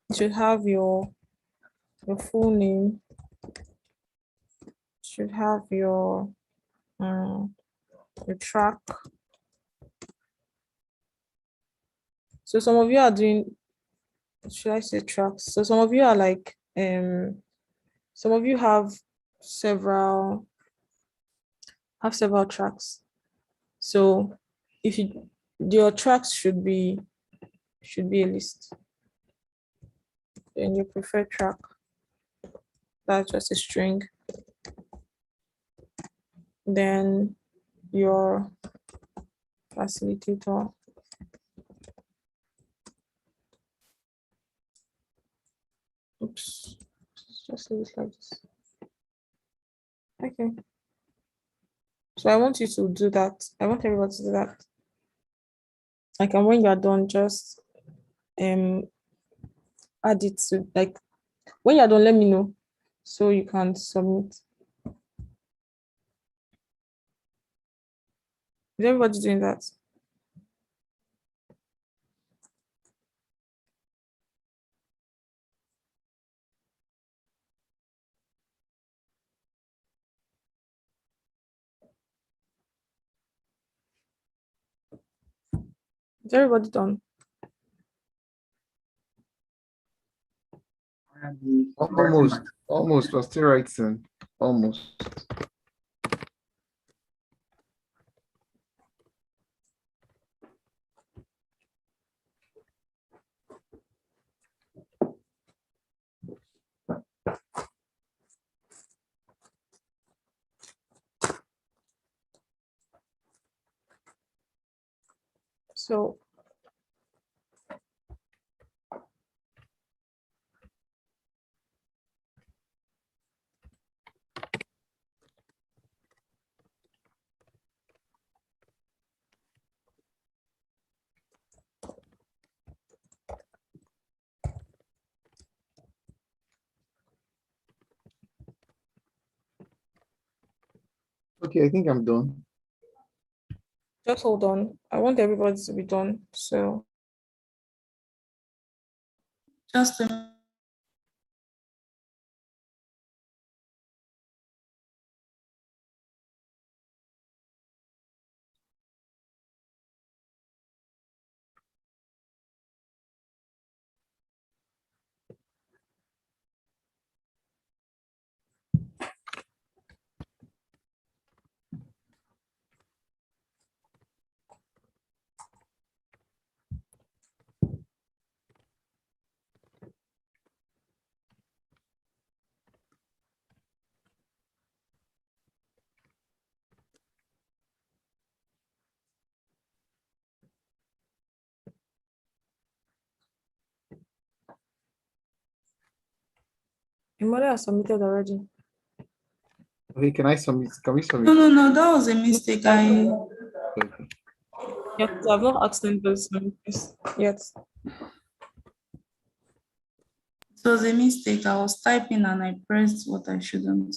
You should have your full name. Should have your track. So some of you are doing, should I say tracks? So some of you are like some of you have several tracks. So if you, your tracks should be a list. And your preferred track, that's just a string. Then your facilitator. Oops, just leave it like this. Okay. So I want you to do that. I want everybody to do that. Like, and when you're done, just add it to, like, when you're done, let me know so you can submit. Is everybody doing that? Is everybody done? Almost. We're still writing. Almost. So Okay, I think I'm done. just hold on. I want everybody to be done. So Just a your mother has submitted already. Okay, can I submit? Can we submit? no, that was a mistake. Okay. Yes, I've not asked them those yet. It was a mistake. I was typing and I pressed what I shouldn't.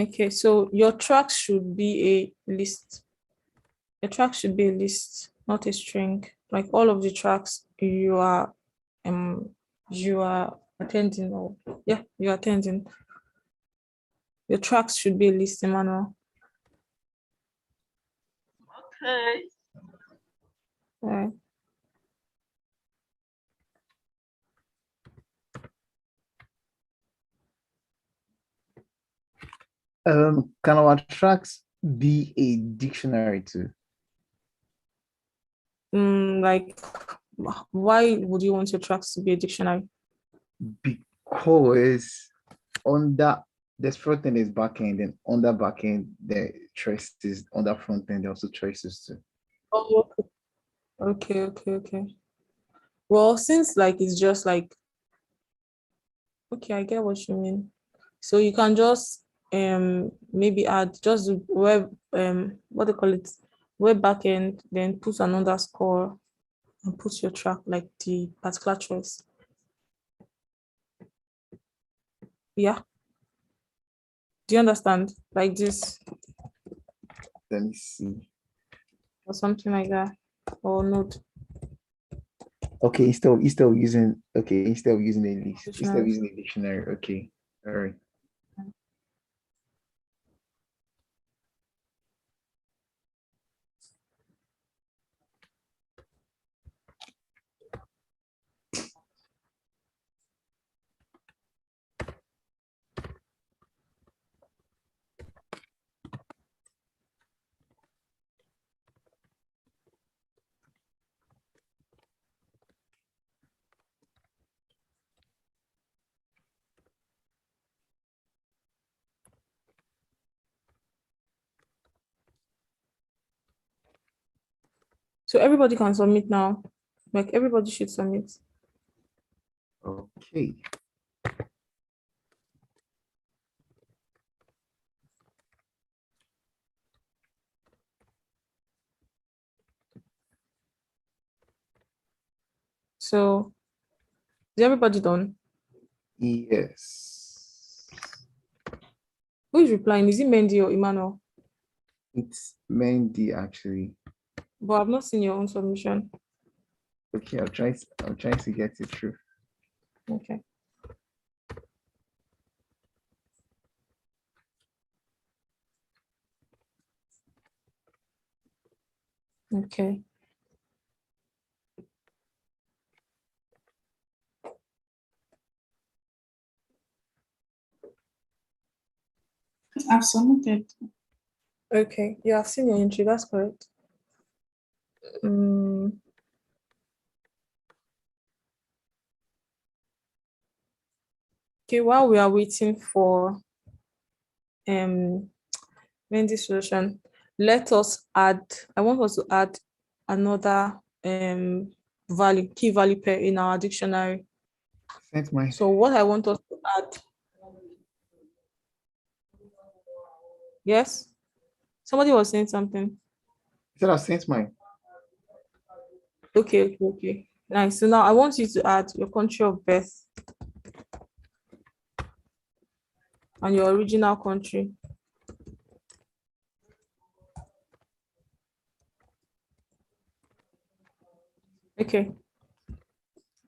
Okay, so your track should be a list. Your track should be a list, not a string. Like all of the tracks you are attending, or yeah, you're attending. Your tracks should be a list, Emmanuel. Okay. All right. Can our tracks be a dictionary too? Like, why would you want your tracks to be a dictionary? Because under there's front end, there's back end, and under back end, the traces, under front end, there are also traces too. Oh, okay. Well, since like it's just like, okay, I get what you mean. So you can just maybe add just the web what they call it, web backend, then put an underscore and put your track like the particular choice. Yeah. Do you understand? Like this Let me see. or something like that. Or not Okay, instead of using a list, instead of using a dictionary. Okay, all right. so everybody can submit now. Like everybody should submit. Okay. So is everybody done? Yes. Who is replying? Is it Mendy or Emmanuel? It's Mandy actually. But I've not seen your own submission. Okay, I'm trying to get it through. Okay. Okay. I've submitted. Okay. Yeah, I've seen your entry. That's correct. Okay, while we are waiting for Mendy's solution, let us add, I want us to add another key value pair in our dictionary. Sent mine. So what I want us to add, yes? Somebody was saying something. Said I sent mine. Okay. Nice. So now I want you to add your country of birth and your original country. Okay.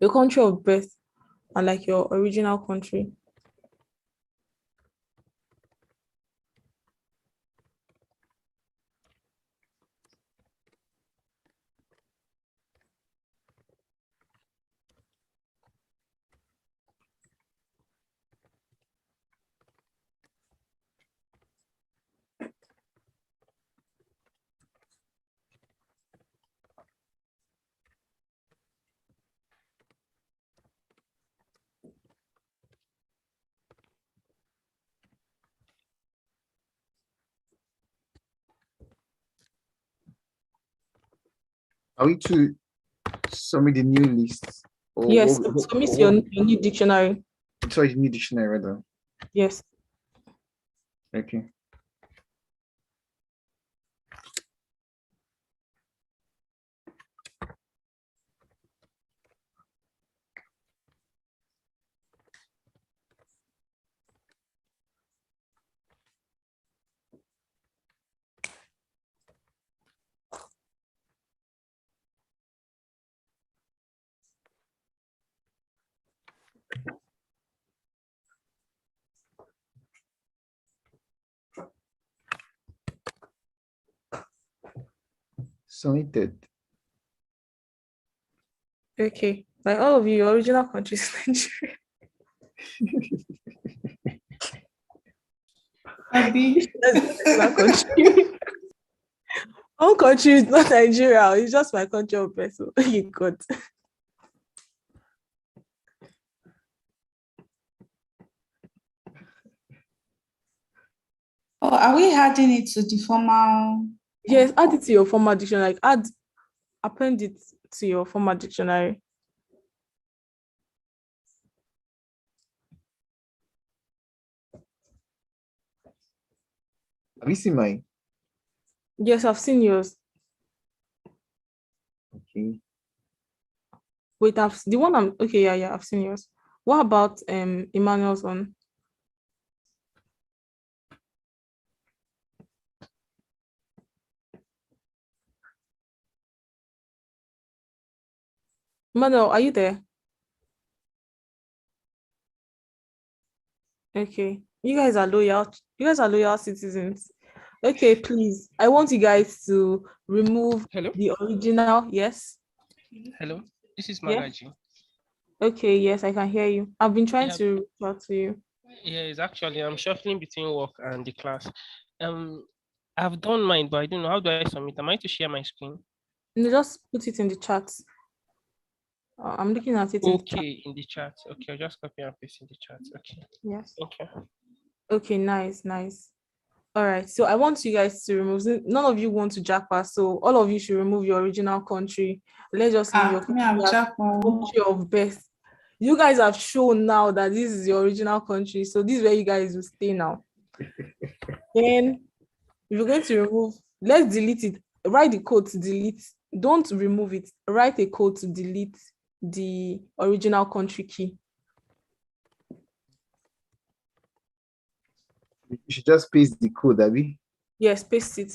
Your country of birth and like your original country. Are we to submit the new list? Or Yes, submit your new dictionary. sorry, the new dictionary rather. Yes. Okay. Submitted. Okay. Like all of you, your original country is Nigeria. Abi. That's my original country. One country is not Nigeria. It's just my country of birth. So you got. Oh, are we adding it to the formal? Yes, add it to your formal dictionary. Like append it to your formal dictionary. Have you seen mine? Yes, I've seen yours. Okay. Wait, the one I'm okay. Yeah, I've seen yours. What about Emmanuel's one? Emmanuel, are you there? Okay, you guys are loyal. You guys are loyal citizens. Okay, please. I want you guys to remove Hello? the original. Yes. Hello? This is Yeah. Magaji. Okay. Yes, I can hear you. I've been trying Yeah. to talk to you. Yes, actually, I'm shuffling between work and the class. Um, I've done mine, but I don't know how do I submit. Am I to share my screen? No, just put it in the chat. I'm looking at it in the chat. Okay, in the chat. Okay, I'll just copy and paste in the chat. Okay, Yes. thank you. Okay. Nice. All right. So I want you guys to remove. None of you want to jackpot, so all of you should remove your original country. Let's just leave your Me, I'm country of birth. You guys have shown now that this is your original country, so this is where you guys will stay now. Then if you're going to remove, let's delete it. Write the code to delete. Don't remove it. Write a code to delete the original country key. You should just paste the code, Abby. Yes, paste it.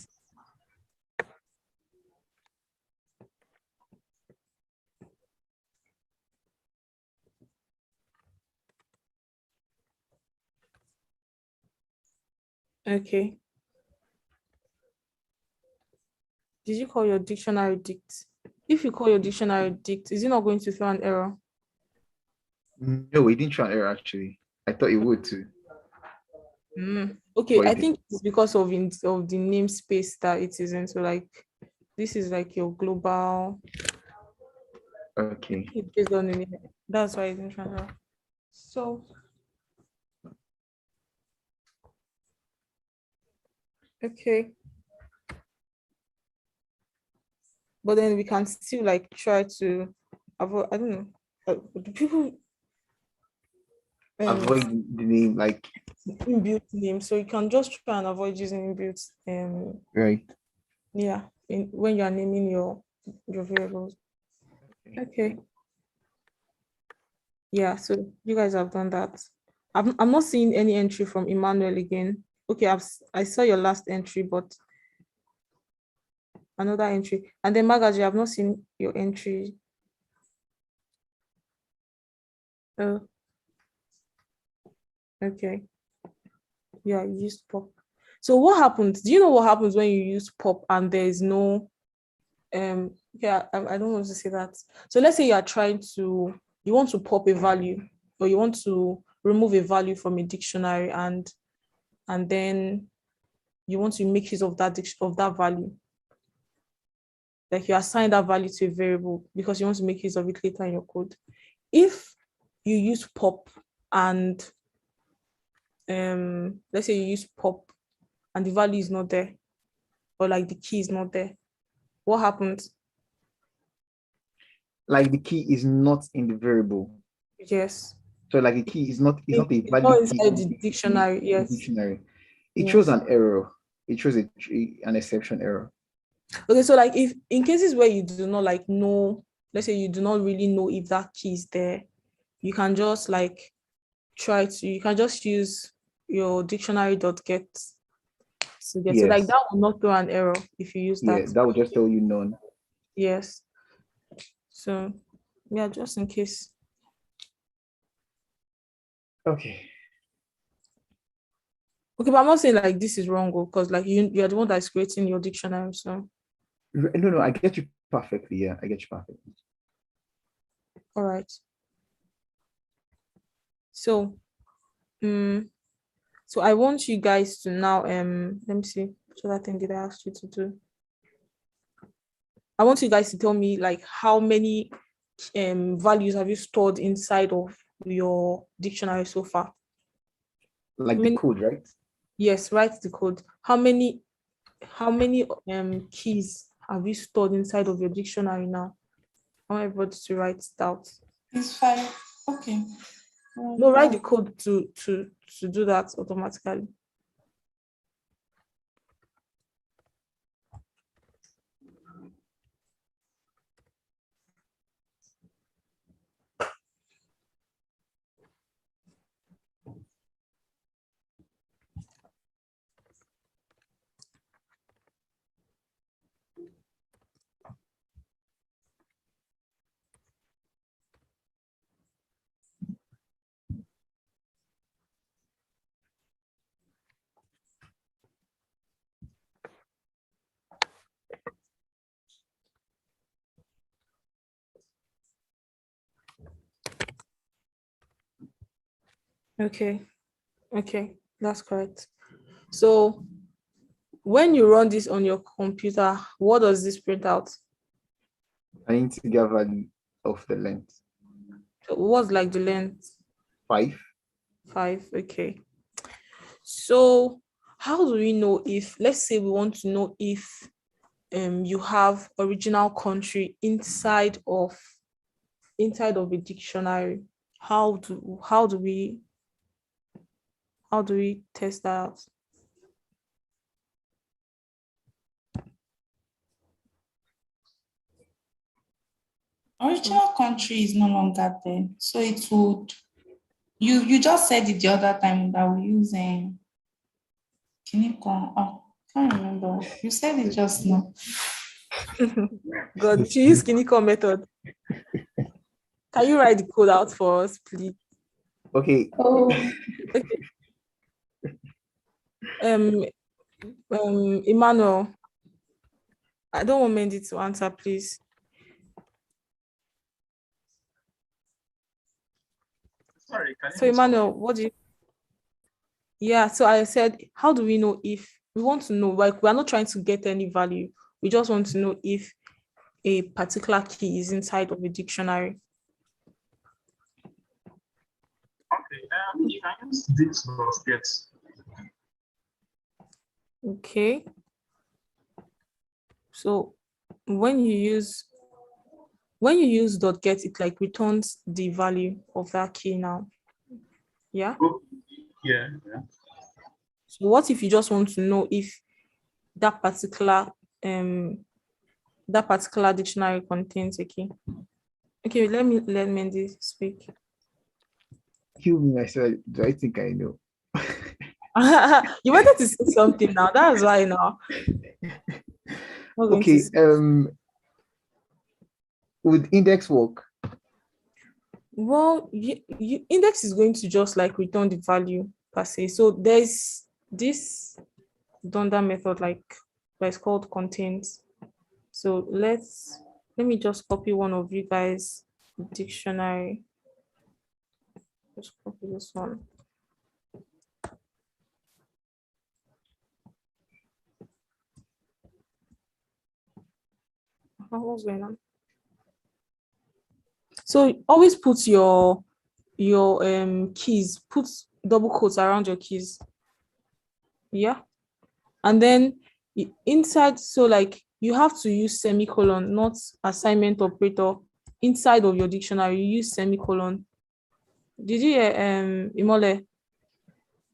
Okay. Did you call your dictionary dict? If you call your dictionary dict, is it not going to throw an error? No, it didn't try an error actually. I thought it would too. Okay, But I it think it's because of the namespace that it is in. So like, this is like your global. okay. It's based on the name. That's why it didn't throw an error. So. Okay. But then we can still like try to avoid, I don't know. Do people Avoid the name, like inbuilt name, so you can just try and avoid using inbuilt right. yeah, when you are naming your variables. Okay. Yeah, so you guys have done that. I'm not seeing any entry from Emmanuel again. Okay, I saw your last entry, but another entry. And then Magaji, I've not seen your entry. Oh, okay. Yeah, you used pop. So what happens? Do you know what happens when you use pop and there is no yeah, I don't want to say that. So let's say you want to pop a value, or you want to remove a value from a dictionary, and then you want to make use of that value. Like you assign that value to a variable because you want to make use of it later in your code. If you use pop and let's say you use pop and the value is not there, or like the key is not there, what happens? Like the key is not in the variable. Yes. So like the key is not a It's not valid key inside in the dictionary. the Yes. dictionary. It Yes. shows an error. It shows an exception error. Okay, so like if in cases where you do not like know, let's say you do not really know if that key is there, you can just like you can just use your dictionary.get to get. So like Yes. that will not throw an error if you use Yeah, that. that will just tell you none. Yes. So yeah, just in case. Okay. Okay, but I'm not saying like this is wrong, because like you're the one that's creating your dictionary. So No, I get you perfectly. Yeah, I get you perfectly. All right. So, so I want you guys to now let me see what other thing did I ask you to do. I want you guys to tell me like how many values have you stored inside of your dictionary so far? Like the Many, code, right? yes, write the code. How many keys have you stored inside of your dictionary now? I want everybody to write it out. It's 5. Okay. No, write the code to do that automatically. Okay, that's correct. So when you run this on your computer, what does this print out? I need to get value of the length. So what's like the length? 5. 5. Okay. So how do we know if, let's say we want to know if you have original country inside of a dictionary? How do we test that out? Original country is no longer there. So it would, you just said it the other time that we use Kinikon. Oh, can't remember. You said it just now. God, she use Kinikon method. Can you write the code out for us, please? Okay. Oh, Um, Emmanuel, I don't want Mendy to answer, please. Sorry, can So you Emmanuel, what do you? Yeah, so I said, how do we know if we want to know? Like, we're not trying to get any value. We just want to know if a particular key is inside of a dictionary. Okay, you can use this plus get. Okay. So when you use dot get, it like returns the value of that key now. Yeah. Oh, yeah. So what if you just want to know if that particular dictionary contains a key? Okay, let Mendy speak. Kill me myself. Do I think I know? You wanted to say something now. That's why now. Not going to Okay. say. Would index work? Well, index is going to just like return the value per se. So there's this dunder method like that's called contains. So let me just copy one of you guys' dictionary. Just copy this one. What's going on? So always put your keys, put double quotes around your keys. Yeah. And then inside, so like you have to use semicolon, not assignment operator. Inside of your dictionary, you use semicolon. Did you hear Imole?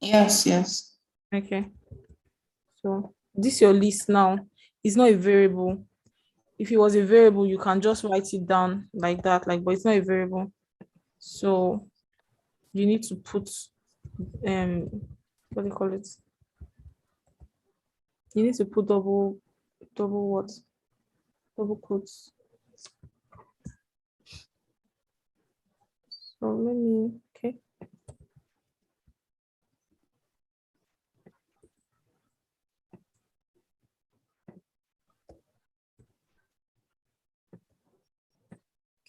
yes. Okay. So this your list now. It's not a variable. If it was a variable, you can just write it down like that, like, but it's not a variable. So you need to put what do you call it? You need to put double what? Double quotes. So let me, okay.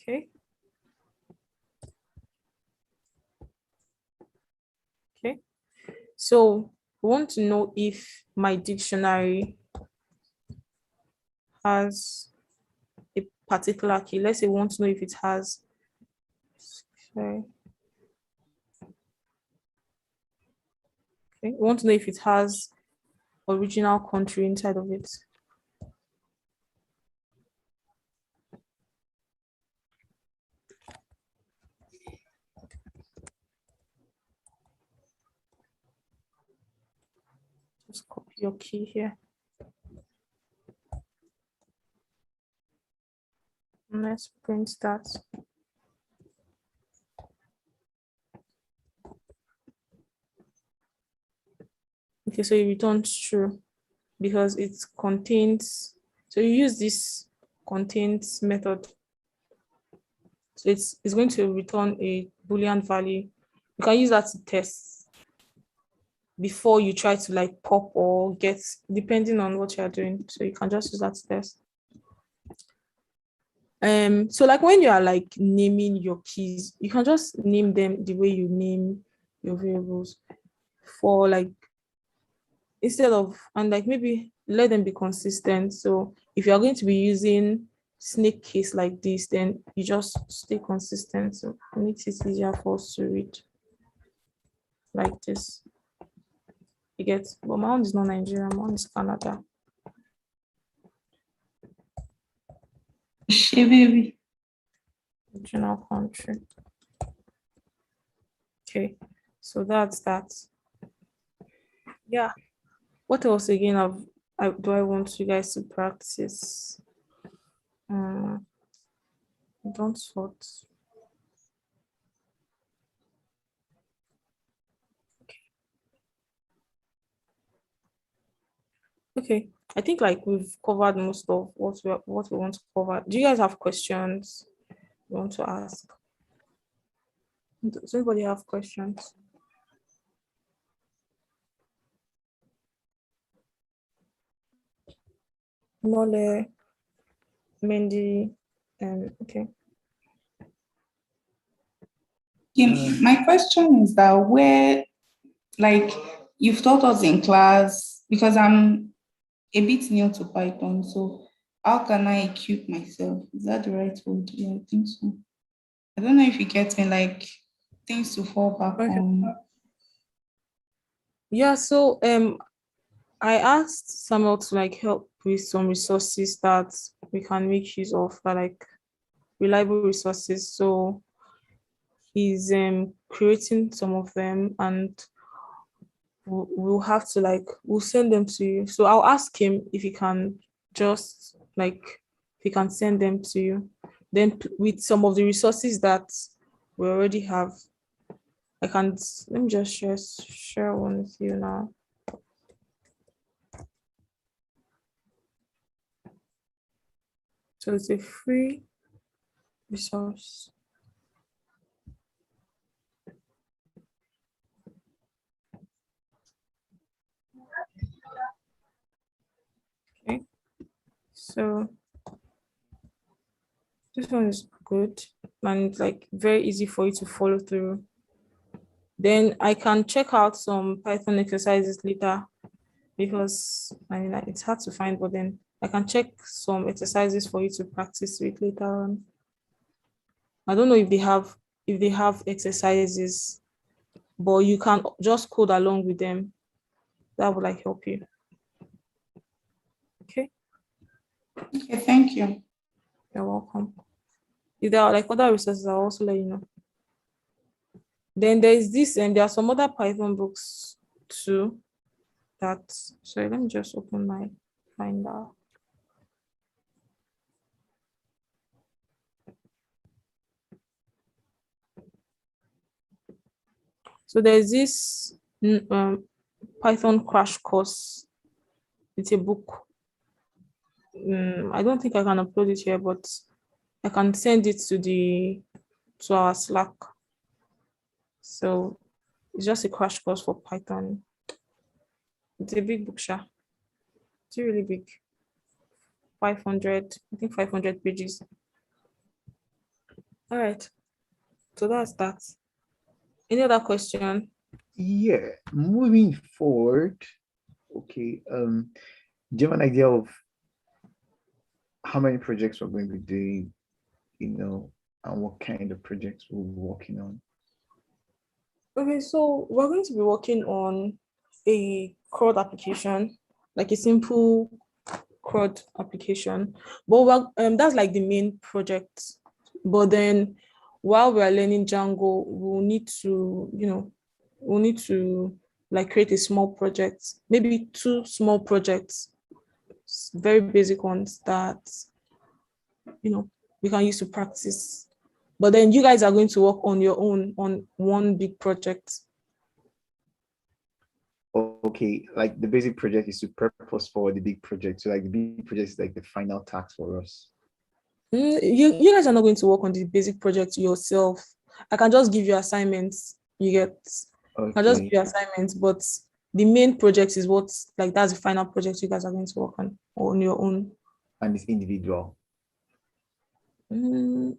Okay. Okay. So we want to know if my dictionary has a particular key. Let's say we want to know if it has, sorry. Okay, we want to know if it has original country inside of it. Just copy your key here. And let's print that. Okay, so it returns true because it contains, so you use this contains method. So it's going to return a Boolean value. You can use that to test before you try to like pop or get, depending on what you're doing. So you can just use that to test. So like when you are like naming your keys, you can just name them the way you name your variables for like, instead of, and like maybe let them be consistent. So if you are going to be using snake case like this, then you just stay consistent. So it makes it easier for us to read like this. You get, but my own is not Nigeria, my own is Canada. Baby. Original country. Okay, so that's that. Yeah. What else again do I want you guys to practice? Don't sort. Okay, I think like we've covered most of what we want to cover. Do you guys have questions you want to ask? Does anybody have questions? Mole, Mendy, okay. Yeah, my question is that where, like, you've taught us in class, because I'm a bit new to Python, so how can I equip myself? Is that the right word? Yeah, I think so. I don't know if you get me, like things to fall back Okay. on. Yeah, so I asked Samuel to like help with some resources that we can make use of, that like reliable resources. So he's creating some of them, and we'll have to like, we'll send them to you. So I'll ask him if he can just like, if he can send them to you. Then with some of the resources that we already have, I can, let me just share one with you now. So it's a free resource. Okay, so this one is good and like very easy for you to follow through. Then I can check out some Python exercises later, because I mean like, it's hard to find, but then I can check some exercises for you to practice with later on. I don't know if they have exercises, but you can just code along with them. That would like help you. Okay, Okay, thank you. you're welcome. If there are like other resources, I'll also let you know. Then there is this, and there are some other Python books too. Sorry, let me just open my Finder. So there's this Python crash course. It's a book. I don't think I can upload it here, but I can send it to our Slack. So it's just a crash course for Python. It's a big book, Sha. It's really big. 500, I think 500 pages. All right. So that's that. Any other question? Yeah, moving forward. Okay. Do you have an idea of how many projects we're going to be doing, and what kind of projects we're working on? Okay, so we're going to be working on a CRUD application, like a simple CRUD application. But that's like the main project. But then while we're learning Django, we'll need to like create a small project, maybe 2 small projects, very basic ones that we can use to practice. But then you guys are going to work on your own on one big project. Okay, like the basic project is to prep us for the big project. So like the big project is like the final task for us. You guys are not going to work on the basic project yourself. I can just give you assignments. I just give Okay, you assignments, but the main project is that's the final project you guys are going to work on your own. and it's individual.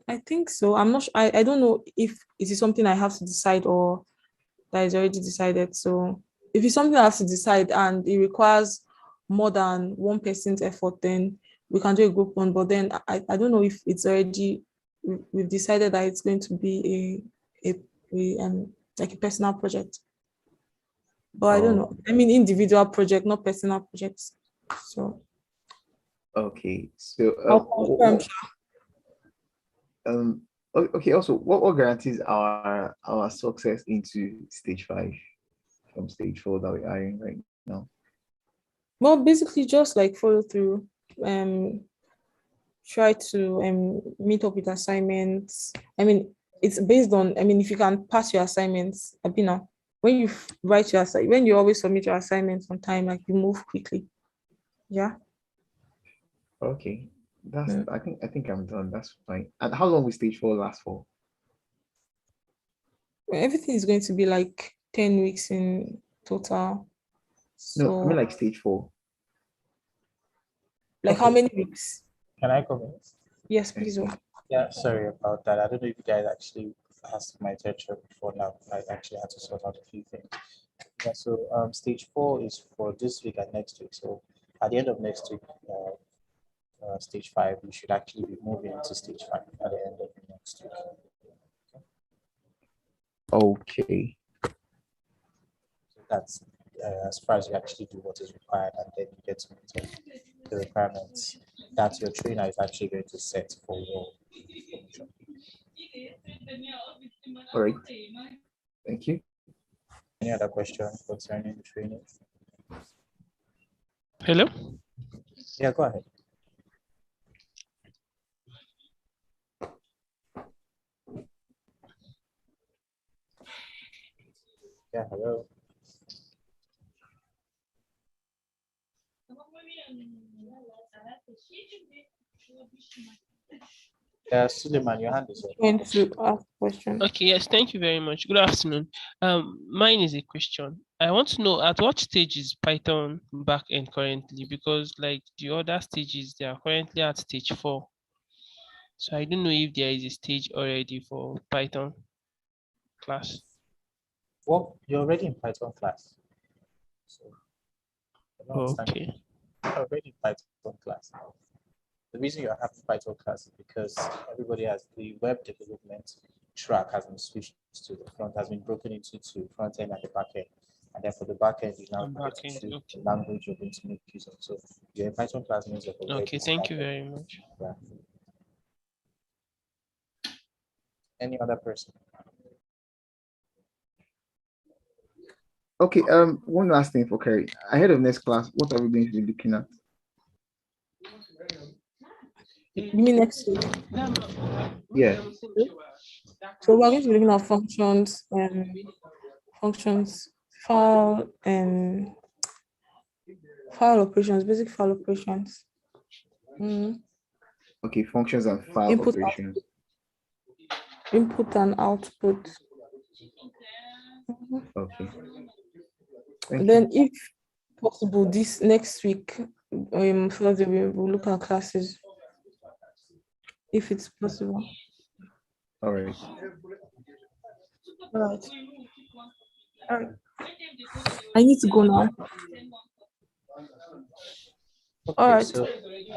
I think so. I'm not sure. I don't know if it is something I have to decide or that is already decided. So if it's something I have to decide and it requires more than one person's effort, then we can do a group one. But then I don't know if it's already we've decided that it's going to be like a personal project. But I don't know. I mean individual project, not personal projects. So Okay, so I'll confirm. okay, also what guarantees our success into stage 5 from stage 4 that we are in right now? Well, basically just like follow through, try to meet up with assignments. I mean, it's based on, if you can pass your assignments, when you write your when you always submit your assignments on time, like you move quickly. Yeah. Okay, that's Mm. I think I'm done. That's fine. And how long will stage 4 last for? Everything is going to be like 10 weeks in total. No, I mean So like stage 4. like how Okay. many weeks? Can I comment? Yes, please. Yeah, sorry about that. I don't know if you guys actually asked my attention before now. I actually had to sort out a few things. Yeah, so stage 4 is for this week and next week. So at the end of next week, stage 5, we should actually be moving into stage 5 at the end of the next week. Okay. So that's as far as you actually do what is required, and then you get to meet the requirements that your trainer is actually going to set for your promotion. All right. Thank you. Any other questions concerning the training? Hello? Yeah, go ahead. Yeah, hello. Yeah, Suleiman, your hand is up. Going to ask questions. Okay, yes, thank you very much. Good afternoon. Mine is a question. I want to know at what stage is Python backend currently? Because like the other stages, they are currently at stage 4. So I don't know if there is a stage already for Python class. Well, you're already in Python class. So I don't understand. Okay. You're already in Python class. The reason you're having Python class is because everybody has the web development track has been switched to the front, has been broken into two, front end and the back end. And then for the back end, you now And get back to end, choose okay. the language you're going to make use of. So your Python class means you're already Okay, thank you started. very much. Yeah. Any other person? Okay, one last thing for Kerry. Ahead of next class, what are we going to be looking at? You mean next week? Yeah. So we're going to be looking at functions, file operations, basic file operations. Okay, functions and file Input, operations. input and output. Okay. Then if possible, this next week, Thursday, we will look at classes. If it's possible. All right. All right. All right. I need to go now. Okay, All right. so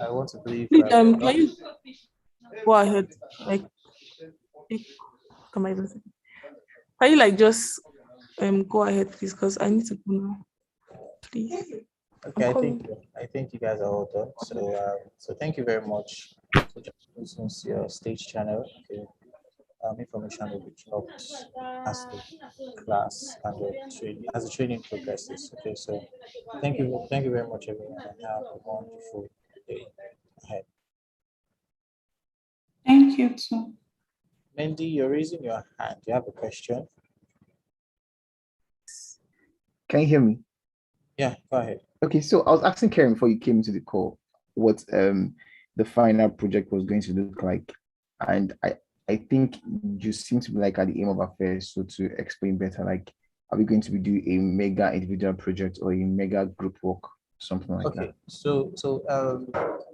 I want to believe Please, we're can you go ahead? Like, come on, can you like just go ahead, please? Because I need to go now. Please. Okay, I'm coming. I think you guys are all done. So thank you very much. So just since your stage channel, okay, information will be dropped as the class and the training as the training progresses. Okay, so thank you very much, everyone, and have a wonderful day ahead. Thank you too. Mandy, you're raising your hand. You have a question? Can you hear me? Yeah, go ahead. Okay, so I was asking Karen before you came into the call what the final project was going to look like, and I think you seem to be like at the aim of affairs. So to explain better, like, are we going to be doing a mega individual project or a mega group work, something like Okay, that? so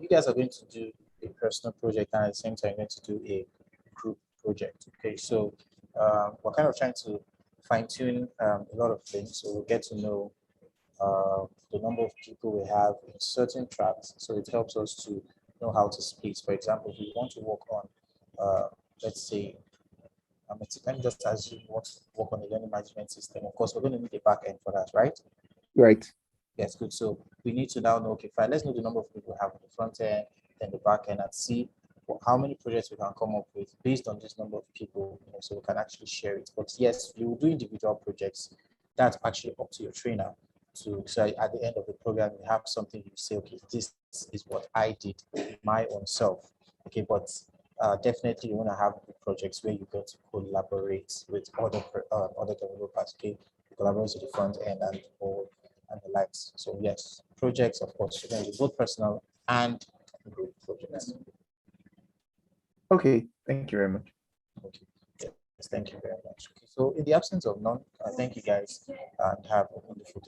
you guys are going to do a personal project and at the same time you're going to do a group project. Okay, so we're kind of trying to fine tune a lot of things, so we'll get to know the number of people we have in certain tracks. So it helps us to know how to split. For example, if we want to work on, let's say, let me just assume we want to work on a learning management system. Of course, we're going to need a back end for that, right? Right. Yes, good. So we need to now know, okay, fine, let's know the number of people we have on the front end and the back end and see how many projects we can come up with based on this number of people, so we can actually share it. But yes, you will do individual projects. That's actually up to your trainer to, so at the end of the program, you have something you say, okay, this is what I did my own self. Okay, but definitely you want to have projects where you get to collaborate with other developers. Okay, you collaborate with the front end and the likes. So yes, projects, of course, you can do both personal and group projects. Okay, thank you very much. Okay. Yes, thank you very much. Okay, so in the absence of none, thank you guys and have a wonderful day.